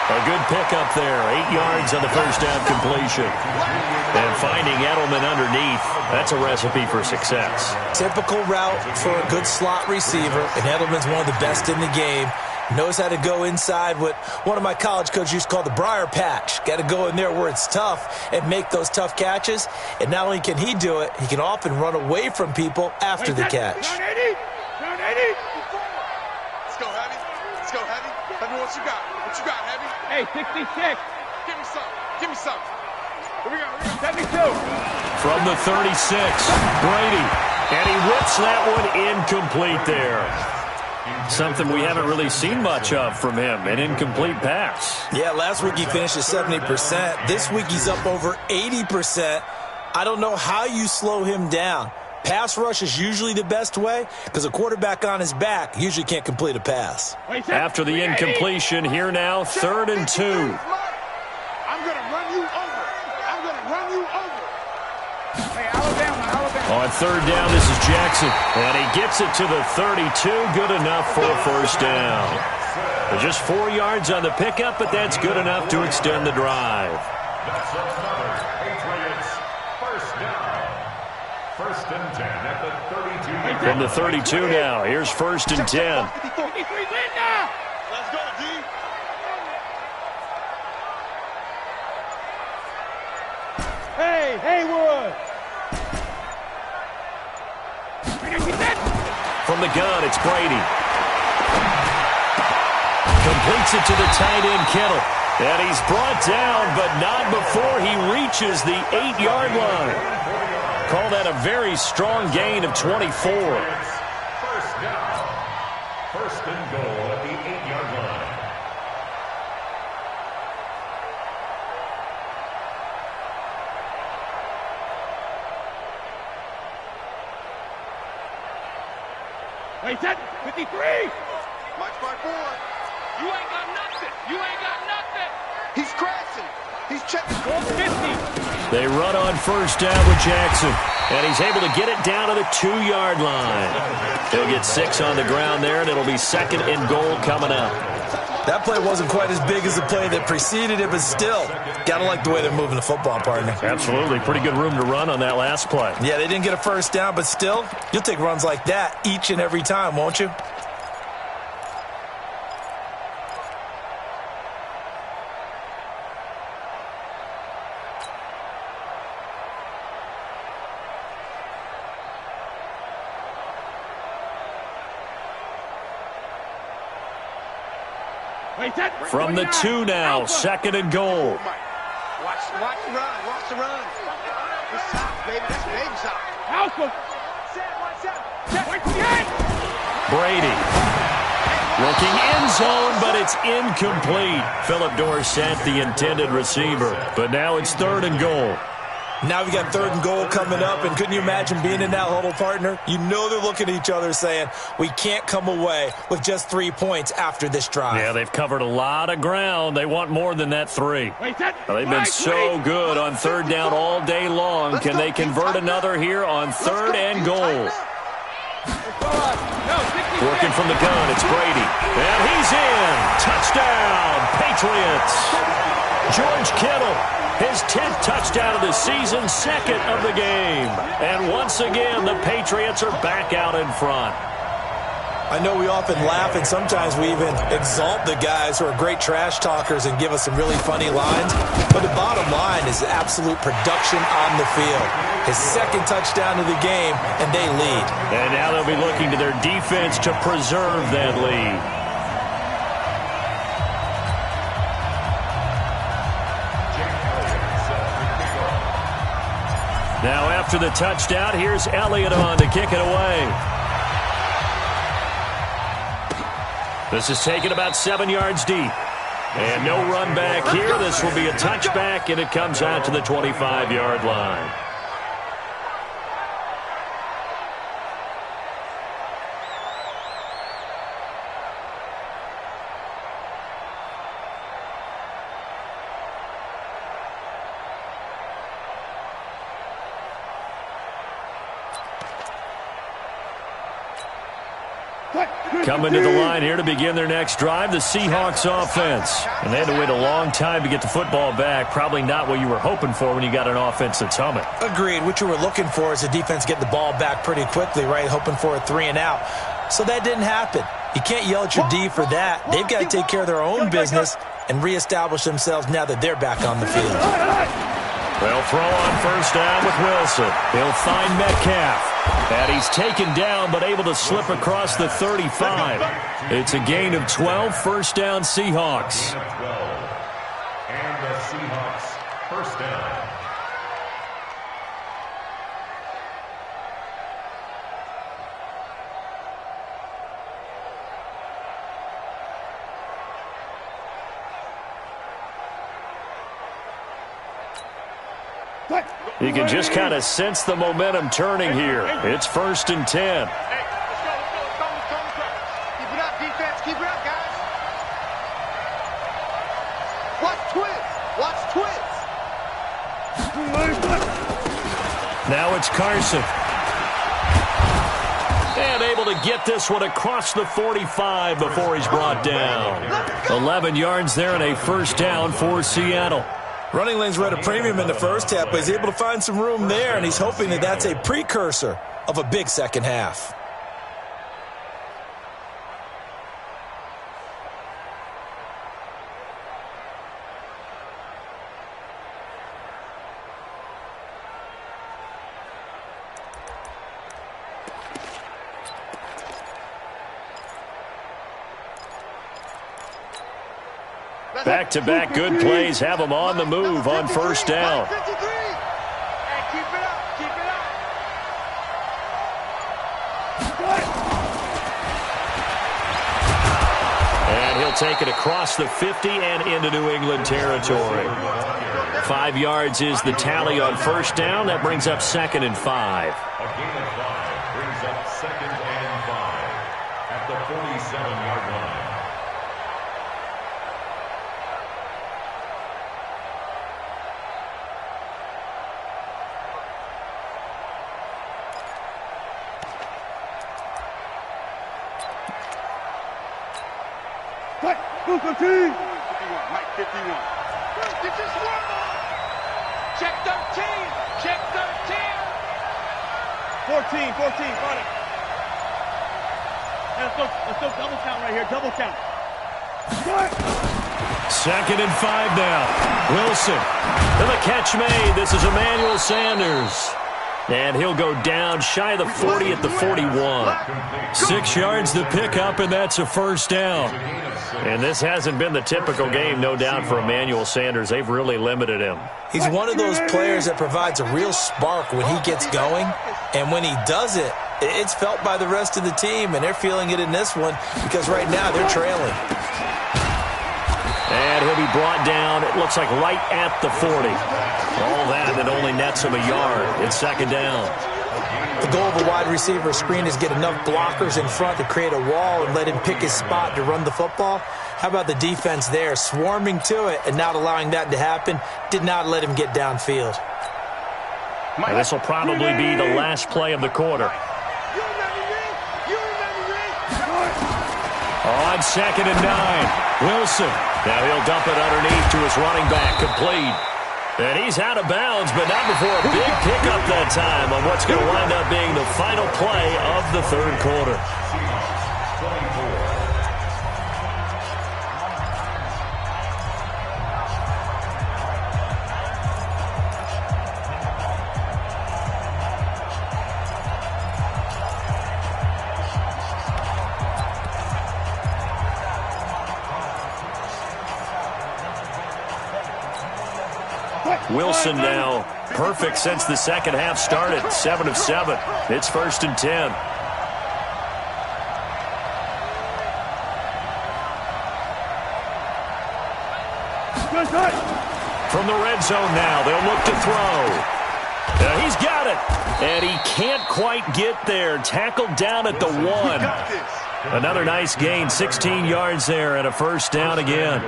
A good pickup there, 8 yards on the first down completion. And finding Edelman underneath, that's a recipe for success. Typical route for a good slot receiver, and Edelman's one of the best in the game. Knows how to go inside what one of my college coaches used to call the briar patch. Got to go in there where it's tough and make those tough catches. And not only can he do it, he can often run away from people after the catch. Down 80. Down 80. Let's go, Heavy. Let's go, Heavy. Let me know what you got. What you got, Heavy? Hey, 66. Give me some. Give me some. Here we go. 72. From the 36, Brady. And he whips that one incomplete there. Something we haven't really seen much of from him, an incomplete pass. Yeah, last week he finished at 70%. This week he's up over 80%. I don't know how you slow him down. Pass rush is usually the best way because a quarterback on his back usually can't complete a pass. After the incompletion, here now, 3rd and 2. I'm going to run you over. I'm going to run you over. Hey, Alabama. On 3rd down, this is Jackson. And he gets it to the 32. Good enough for a 1st down. Just 4 yards on the pickup, but that's good enough to extend the drive. That's another Patriots 1st down. 1st and 10 at the 32. From the 32 now, here's 1st and 10. Let's go, D. Hey, Haywood. From the gun, it's Brady. Completes it to the tight end, Kittle. And he's brought down, but not before he reaches the 8-yard line. Call that a very strong gain of 24. 1st down. 1st and goal at the 8-yard line. Wait, that 53. Watch my boy. You ain't got nothing. You ain't got nothing. He's crashing. He's checking. 50. They run on 1st down with Jackson. And he's able to get it down to the 2-yard line. He'll get 6 on the ground there, and it'll be 2nd and goal coming up. That play wasn't quite as big as the play that preceded it, but still, gotta like the way they're moving the football, partner. Absolutely. Pretty good room to run on that last play. Yeah, they didn't get a 1st down, but still, you'll take runs like that each and every time, won't you? From the 2 now, 2nd and goal. Watch the run. Watch the run. It's top, baby. That's baby top. Alpha. Brady. Looking end zone, but it's incomplete. Philip Dorsett, the intended receiver. But now it's 3rd and goal. Now we got 3rd and goal coming up, and couldn't you imagine being in that huddle, partner? You know they're looking at each other saying, we can't come away with just 3 points after this drive. Yeah, they've covered a lot of ground. They want more than that 3. They've been so good on 3rd down all day long. Can they convert another here on 3rd and goal? Working from the gun, it's Brady. And he's in. Touchdown, Patriots. George Kittle, his 10th touchdown of the season, 2nd of the game. And once again, the Patriots are back out in front. I know we often laugh, and sometimes we even exalt the guys who are great trash talkers and give us some really funny lines. But the bottom line is absolute production on the field. His 2nd touchdown of the game, and they lead. And now they'll be looking to their defense to preserve that lead. Now after the touchdown, here's Elliott on to kick it away. This is taken about 7 yards deep. And no run back here. This will be a touchback, and it comes out to the 25-yard line. Coming to the line here to begin their next drive, the Seahawks offense. And they had to wait a long time to get the football back. Probably not what you were hoping for when you got an offense that's humming. Agreed. What you were looking for is the defense getting the ball back pretty quickly, right? Hoping for a 3 and out. So that didn't happen. You can't yell at your D for that. They've got to take care of their own business and reestablish themselves now that they're back on the field. They'll throw on first down with Wilson. He'll find Metcalf. And he's taken down but able to slip across the 35. It's a gain of 12, first down Seahawks. And the Seahawks first down. You can just kind of sense the momentum turning here. It's first and 10. Hey, let's go. Keep it up, defense. Keep it up, guys. Watch twins. Now it's Carson. And able to get this one across the 45 before he's brought down. 11 yards there and a first down for Seattle. Running lanes were at a premium in the first half, but he's able to find some room there, and he's hoping that that's a precursor of a big second half. Back-to-back good plays have him on the move on first down. Hey, keep it up. And he'll take it across the 50 and into New England territory. 5 yards is the tally on first down. That brings up 2nd and 5. A gain of 5 brings up 2nd and 5 at the 47-yard line. Mike 51. Get this one. Check 13. 14. Got it. Let's go double count right here. Double count. 2nd and 5 now. Wilson. And the catch made. This is Emmanuel Sanders. And he'll go down shy of the 40 at the 41. 6 yards to pick up, and that's a first down. And this hasn't been the typical game, no doubt, for Emmanuel Sanders. They've really limited him. He's one of those players that provides a real spark when he gets going. And when he does it, it's felt by the rest of the team, and they're feeling it in this one because right now they're trailing. And he'll be brought down, it looks like right at the 40. All that only nets him a yard. It's 2nd down. The goal of a wide receiver screen is get enough blockers in front to create a wall and let him pick his spot to run the football. How about the defense there, swarming to it and not allowing that to happen? Did not let him get downfield. And this will probably be the last play of the quarter. On 2nd and 9, Wilson. Now he'll dump it underneath to his running back, complete. And he's out of bounds, but not before a big pickup that time on what's going to wind up being the final play of the 3rd quarter. Wilson now perfect since the second half started. 7 of 7. It's 1st and 10. From the red zone now, they'll look to throw. He's got it. And he can't quite get there. Tackled down at the 1. Another nice gain, 16 yards there and a first down again.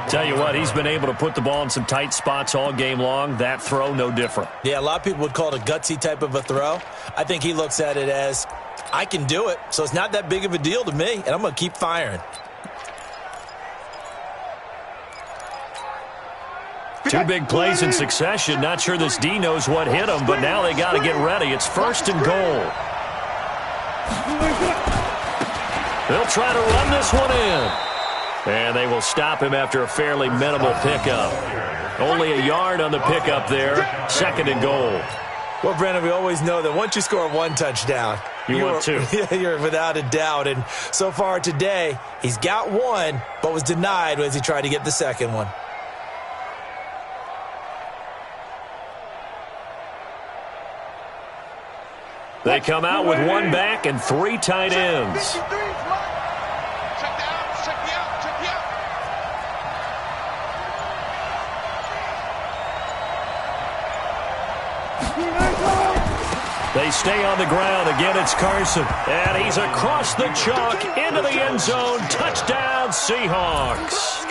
Tell you what, he's been able to put the ball in some tight spots all game long. That throw, no different. Yeah, a lot of people would call it a gutsy type of a throw. I think he looks at it as, I can do it, so it's not that big of a deal to me, and I'm going to keep firing. Two big plays in succession. Not sure this D knows what hit him, but now they got to get ready. It's first and goal. They'll try to run this one in. And they will stop him after a fairly minimal pickup. Only a yard on the pickup there. Second and goal. Well, Brandon, we always know that once you score one touchdown, you're without a doubt. And so far today, he's got one, but was denied as he tried to get the second one. They come out with one back and three tight ends. They stay on the ground. Again, it's Carson. And he's across the chalk into the end zone. Touchdown, Seahawks.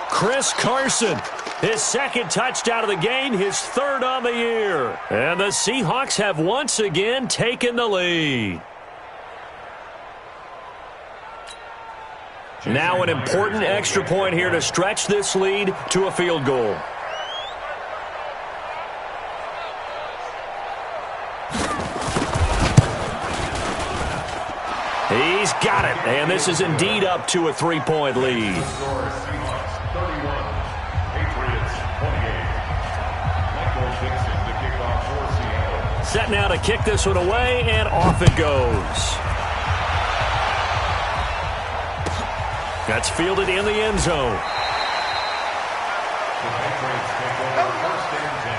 Chris Carson, his second touchdown of the game, his third on the year. And the Seahawks have once again taken the lead. Now an important extra point here to stretch this lead to a field goal. He's got it, and this is indeed up to a three-point lead. Seahawks 31, Patriots 28. Michael Dixon to kick off for Seattle. Set now to kick this one away, and off it goes. That's fielded in the end zone. The Patriots take over first and 10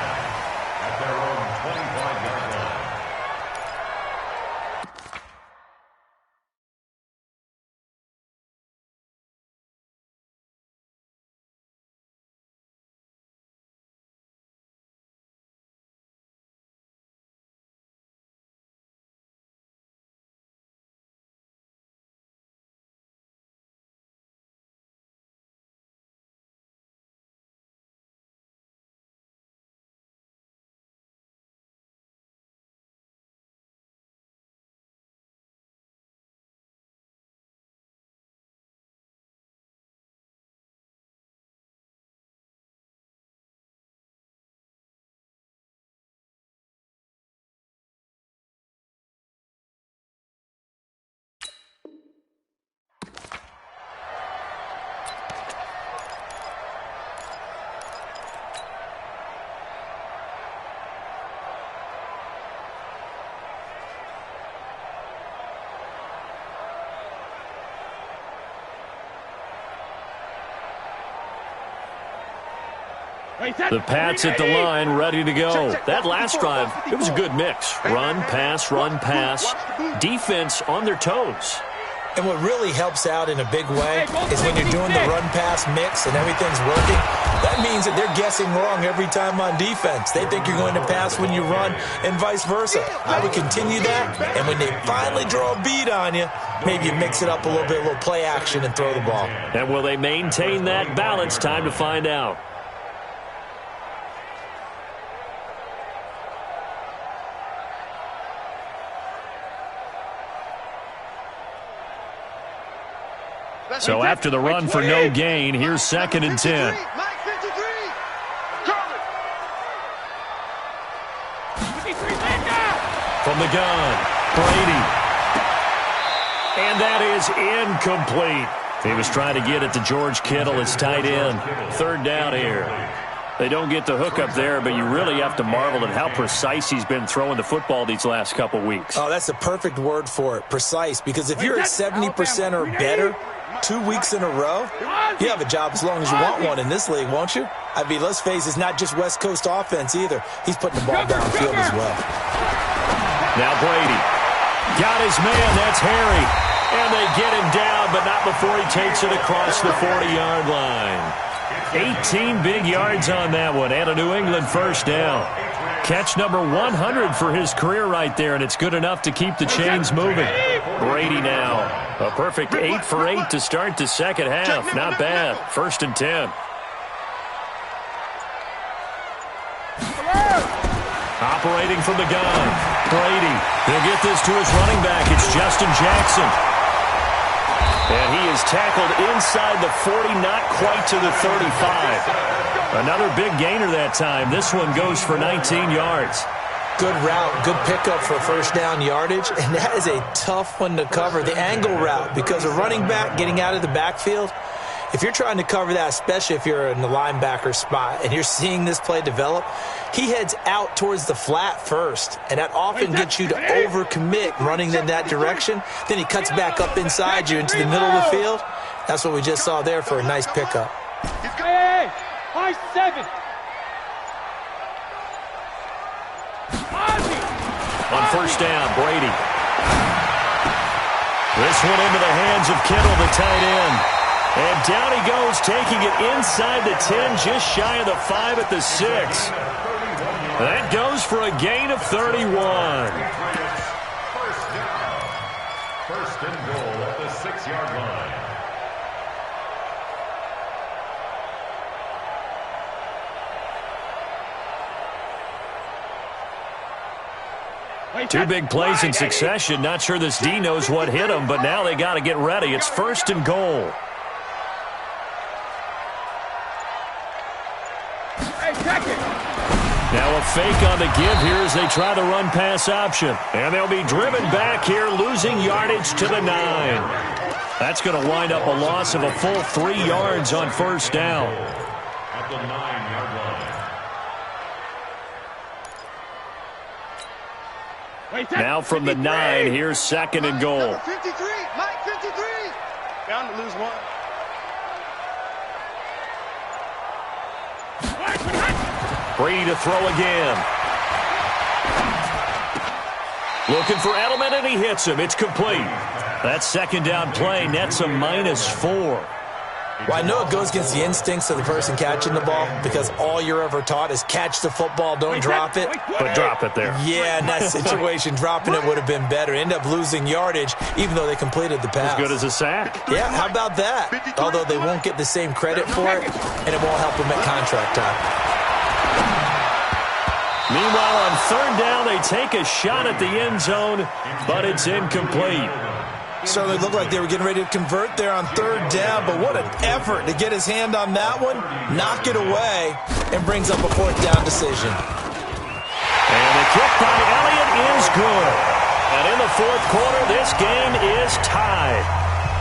at their own 25-yard line. The Pats at the line, ready to go. That last drive, it was a good mix. Run, pass, defense on their toes. And what really helps out in a big way is when you're doing the run-pass mix and everything's working, that means that they're guessing wrong every time on defense. They think you're going to pass when you run and vice versa. I would continue that, and when they finally draw a beat on you, maybe you mix it up a little bit, a little play action and throw the ball. And will they maintain that balance? Time to find out. So after the run for no gain, here's second and 10. From the gun, Brady. And that is incomplete. He was trying to get it to George Kittle, his tight end. Third down here. They don't get the hook up there, but you really have to marvel at how precise he's been throwing the football these last couple weeks. Oh, that's the perfect word for it, precise. Because if you're at 70% or better 2 weeks in a row, you have a job as long as you want one in this league, won't you? I mean, let's face it, it's not just West Coast offense either. He's putting the ball downfield as well. Now Brady got his man. That's Harry. And they get him down, but not before he takes it across the 40-yard line. 18 big yards on that one, and a New England first down. Catch number 100 for his career right there, and it's good enough to keep the chains moving. Brady now A perfect 8 for 8 to start the second half. Not bad. 1st and 10. Operating from the gun. Brady. He'll get this to his running back. It's Justin Jackson. And he is tackled inside the 40, not quite to the 35. Another big gainer that time. This one goes for 19 yards. Good route, good pickup for first down yardage, and that is a tough one to cover, the angle route, because a running back getting out of the backfield, if you're trying to cover that, especially if you're in the linebacker spot and you're seeing this play develop, he heads out towards the flat first, and that often gets you to overcommit running in that direction. Then he cuts back up inside you into the middle of the field. That's what we just saw there for a nice pickup. Hey, 5-7. On first down, Brady. This one into the hands of Kittle, the tight end. And down he goes, taking it inside the 10, just shy of the 5 at the 6. That goes for a gain of 31. First down. 1st and goal at the 6-yard line. Two big plays in succession. Not sure this D knows what hit him, but now they got to get ready. It's 1st and goal. Now a fake on the give here as they try the run-pass option. And they'll be driven back here, losing yardage to the 9. That's going to wind up a loss of a full 3 yards on first down. At the 9-yard line. Now from the 9, here's 2nd and goal. 53, Mike 53. Bound to lose one. Brady to throw again. Looking for Edelman, and he hits him. It's complete. That 2nd down play nets a -4. Well, I know it goes against the instincts of the person catching the ball because all you're ever taught is catch the football, don't drop it. But drop it there. Yeah, in that situation, dropping it would have been better. End up losing yardage, even though they completed the pass. As good as a sack. Yeah, how about that? Although they won't get the same credit for it, and it won't help them at contract time. Meanwhile, on 3rd down, they take a shot at the end zone, but it's incomplete. Certainly looked like they were getting ready to convert there on 3rd down, but what an effort to get his hand on that one, knock it away, and brings up a 4th down decision. And the kick by Elliott is good. And in the 4th quarter, this game is tied.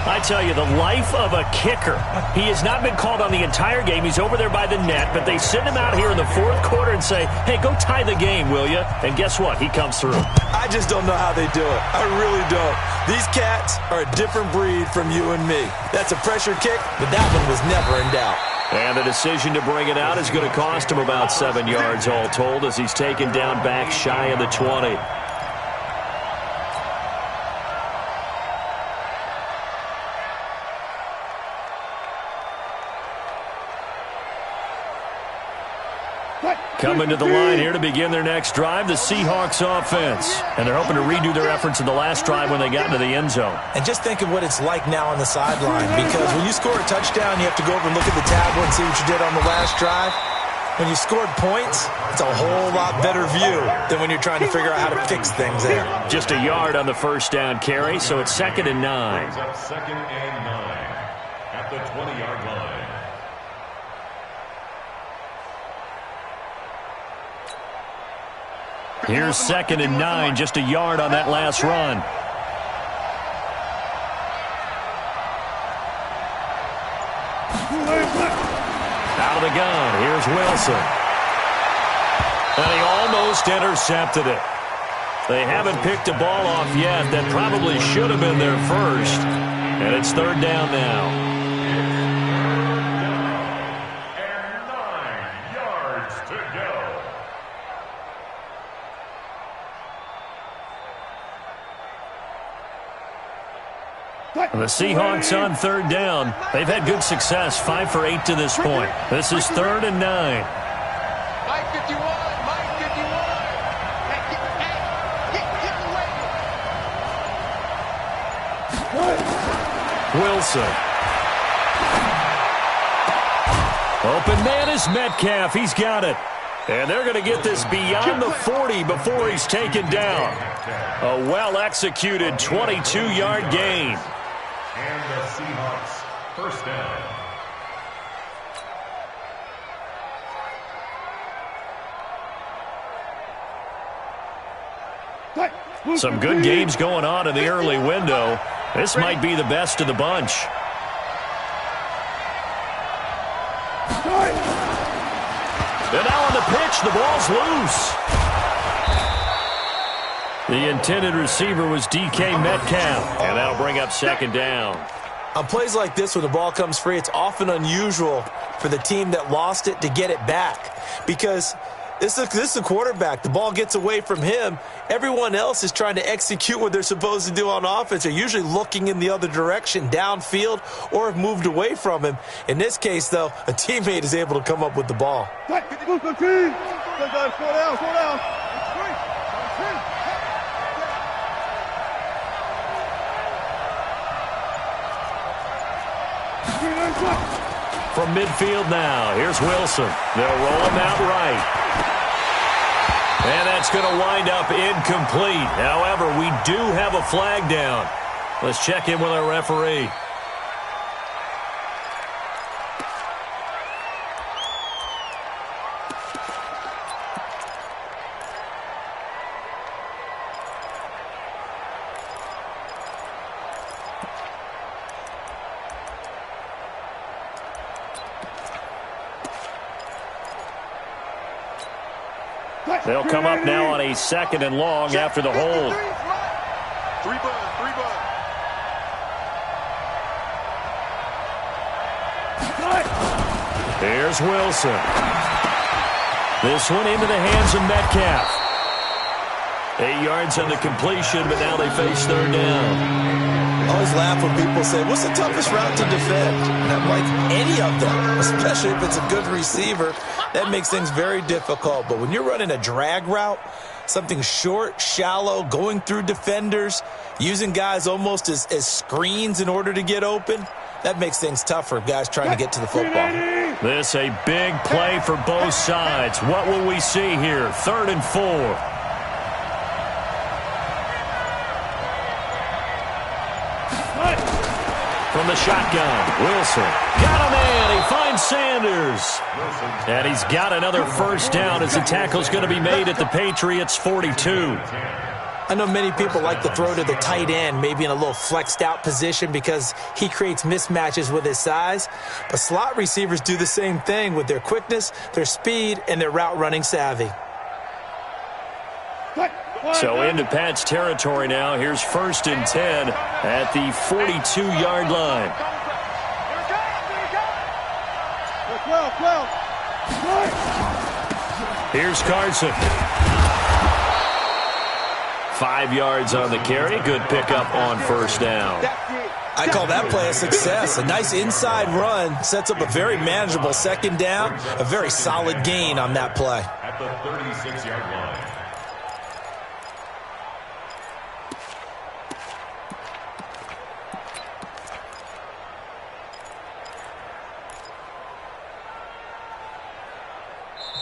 I tell you, the life of a kicker. He has not been called on the entire game. He's over there by the net, but they send him out here in the 4th quarter and say, hey, go tie the game, will you? And guess what? He comes through. I just don't know how they do it. I really don't. These cats are a different breed from you and me. That's a pressure kick, but that one was never in doubt. And the decision to bring it out is going to cost him about 7 yards all told as he's taken down back shy of the 20. Coming to the line here to begin their next drive, the Seahawks offense. And they're hoping to redo their efforts in the last drive when they got into the end zone. And just think of what it's like now on the sideline, because when you score a touchdown, you have to go over and look at the tablet and see what you did on the last drive. When you scored points, it's a whole lot better view than when you're trying to figure out how to fix things there. Just a yard on the first down carry, so it's 2nd and 9. Brings up 2nd and 9 at the 20-yard line. Here's 2nd and 9, just a yard on that last run. Out of the gun, here's Wilson. And he almost intercepted it. They haven't picked a ball off yet. That probably should have been their first. And it's 3rd down now. And 9 yards to go. The Seahawks on 3rd down. They've had good success, 5 for 8 to this point. This is 3rd and 9. Mike 51, Mike 51. Hey, get away. Wilson. Open man is Metcalf. He's got it. And they're going to get this beyond the 40 before he's taken down. A well-executed 22-yard gain. And the Seahawks first down. Some good games going on in the early window. This might be the best of the bunch. And now on the pitch, the ball's loose. The intended receiver was DK Metcalf, and that'll bring up second down. On plays like this, when the ball comes free, it's often unusual for the team that lost it to get it back, because this is a quarterback. The ball gets away from him. Everyone else is trying to execute what they're supposed to do on offense. They're usually looking in the other direction, downfield, or have moved away from him. In this case, though, a teammate is able to come up with the ball. From midfield now, here's Wilson. They'll roll him out right. And that's going to wind up incomplete. However, we do have a flag down. Let's check in with our referee. They'll come up now on a 2nd and long after the hold. Three bud. Here's Wilson. This one into the hands of Metcalf. 8 yards on the completion, but now they face third down. I always laugh when people say, what's the toughest route to defend? And I'm like, any of them, especially if it's a good receiver. That makes things very difficult. But when you're running a drag route, something short, shallow, going through defenders, using guys almost as screens in order to get open, that makes things tough for guys trying to get to the football. This a big play for both sides. What will we see here? 3rd and 4. From the shotgun, Wilson got a man. He finds Sanders. And he's got another first down as the tackle's going to be made at the Patriots' 42. I know many people like to throw to the tight end, maybe in a little flexed out position because he creates mismatches with his size. But slot receivers do the same thing with their quickness, their speed, and their route running savvy. So into Pat's territory now. Here's 1st and 10 at the 42-yard line. Here's Carson. 5 yards on the carry. Good pickup on first down. I call that play a success. A nice inside run sets up a very manageable 2nd down. A very solid gain on that play. At the 36-yard line.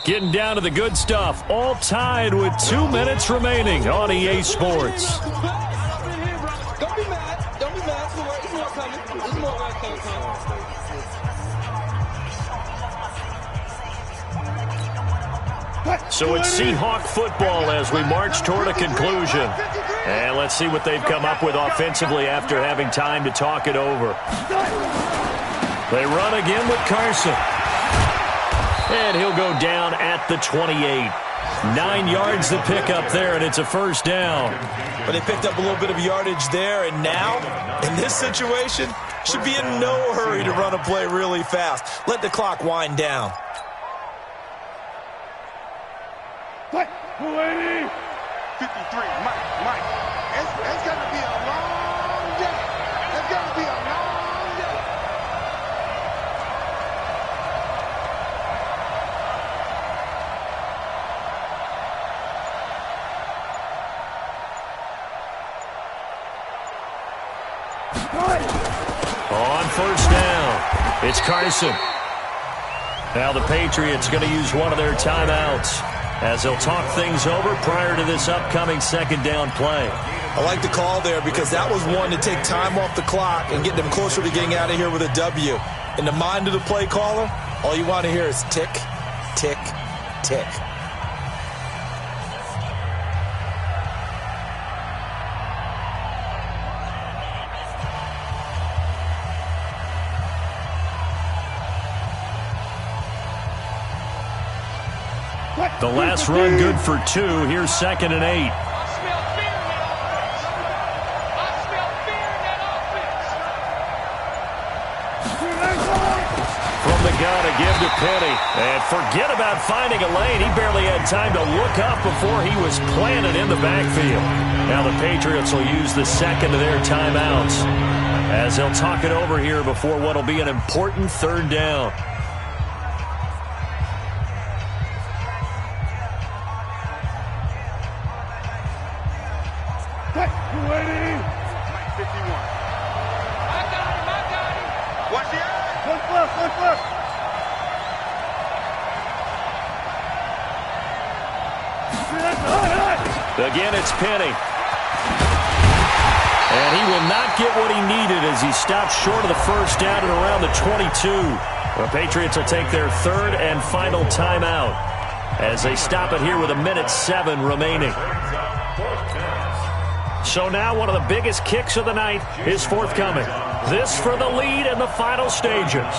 Getting down to the good stuff. All tied with 2 minutes remaining on EA Sports. Don't be mad. Don't be mad. It's more coming. There's more coming. So it's Seahawk football as we march toward a conclusion. And let's see what they've come up with offensively after having time to talk it over. They run again with Carson. And he'll go down at the 28. 9 yards to pick up there, and it's a first down. But they picked up a little bit of yardage there, and now, in this situation, should be in no hurry to run a play really fast. Let the clock wind down. 280. 53, Mike. It's going to be a long day. It's going to be a long day. On first down, it's Carson. Now the Patriots going to use one of their timeouts as they'll talk things over prior to this upcoming second down play. I like the call there because that was one to take time off the clock and get them closer to getting out of here with a W. In the mind of the play caller, all you want to hear is tick, tick, tick. The last run good for 2. Here's 2nd and 8. I smell fear in that offense. I smell fear in that offense. From the gun, a give to Penny. And forget about finding a lane. He barely had time to look up before he was planted in the backfield. Now the Patriots will use the second of their timeouts as they'll talk it over here before what will be an important third down. Again, it's Penny. And he will not get what he needed as he stopped short of the first down at around the 22. The Patriots will take their third and final timeout as they stop it here with 1:07 remaining. So now one of the biggest kicks of the night is forthcoming. This for the lead in the final stages.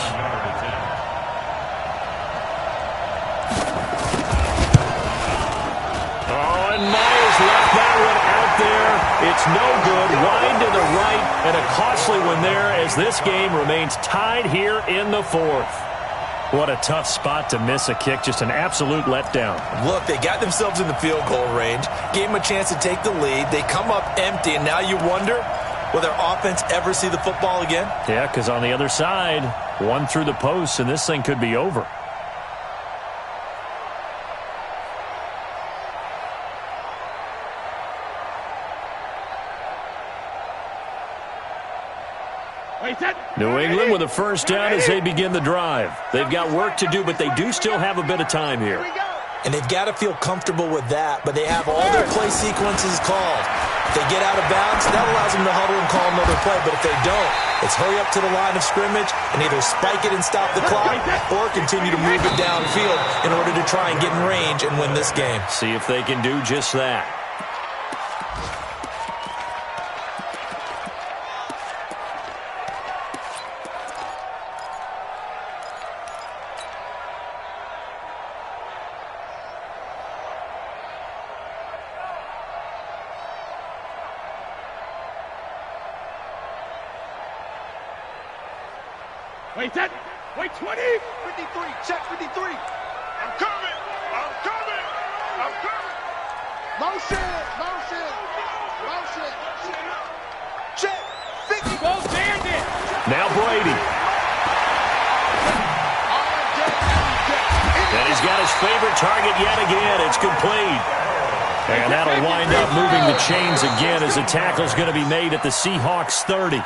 Left that one out there. It's no good. Wide to the right, and a costly one there as this game remains tied here in the 4th. What a tough spot to miss a kick. Just an absolute letdown. Look, they got themselves in the field goal range, gave them a chance to take the lead. They come up empty, and now you wonder, will their offense ever see the football again? Yeah, because on the other side, one through the post, and this thing could be over. New England with a first down as they begin the drive. They've got work to do, but they do still have a bit of time here. And they've got to feel comfortable with that, but they have all their play sequences called. If they get out of bounds, that allows them to huddle and call another play, but if they don't, it's hurry up to the line of scrimmage and either spike it and stop the clock or continue to move it downfield in order to try and get in range and win this game. See if they can do just that. Wait, 10. Wait, 20. 53. Check 53. I'm coming. I'm coming. I'm coming. Motion. Motion. Motion. Check. 50. Go Bandit. Now Brady. And he's got his favorite target yet again. It's complete. And that'll wind up moving the chains again as the tackle's going to be made at the Seahawks 30.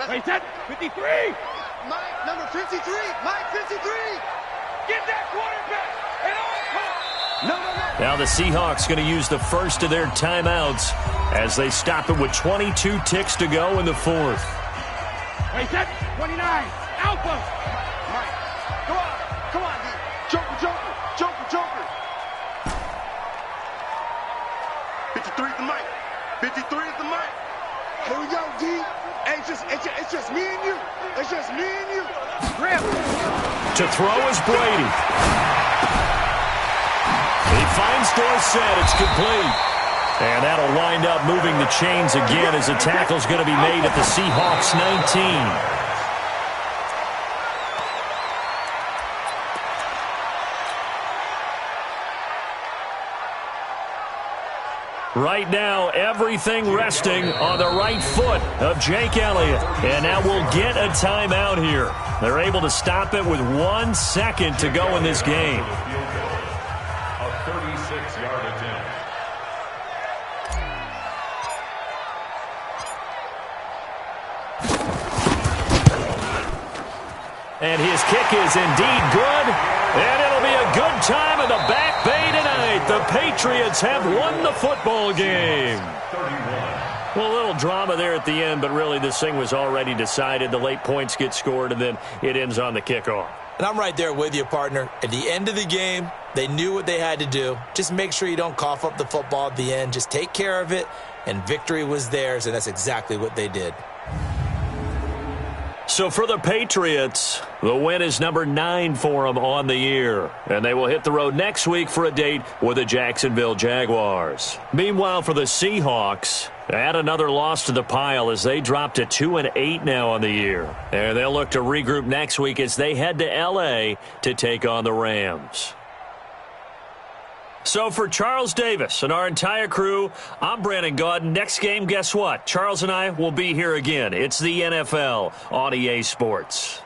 Wait, 10. 53. Mike, number 53. Mike, 53. Get that quarterback. And all no. Now the Seahawks going to use the first of their timeouts as they stop it with 22 ticks to go in the 4th. Wait, 10. 29. Alpha. Mike, go on. Come on, D. Joker. 53 is the Mike. 53 is the Mike. Here we go, D. It's just me and you. It's just me and you. Grip. To throw is Brady. He finds Dorsett. It's complete. And that'll wind up moving the chains again as the tackle's going to be made at the Seahawks 19. Right now, everything resting on the right foot of Jake Elliott. And now we'll get a timeout here. They're able to stop it with 1 second to go in this game. A 36-yard attempt. And his kick is indeed good. And it'll be a good time in the Back Bay tonight. The Patriots have won the football game. 31. Well, a little drama there at the end, but really this thing was already decided. The late points get scored, and then it ends on the kickoff. And I'm right there with you, partner. At the end of the game, they knew what they had to do. Just make sure you don't cough up the football at the end. Just take care of it, and victory was theirs, and that's exactly what they did. So for the Patriots, the win is number 9 for them on the year. And they will hit the road next week for a date with the Jacksonville Jaguars. Meanwhile, for the Seahawks, add another loss to the pile as they drop to 2-8 now on the year. And they'll look to regroup next week as they head to L.A. to take on the Rams. So for Charles Davis and our entire crew, I'm Brandon Gaudin. Next game, guess what? Charles and I will be here again. It's the NFL on EA Sports.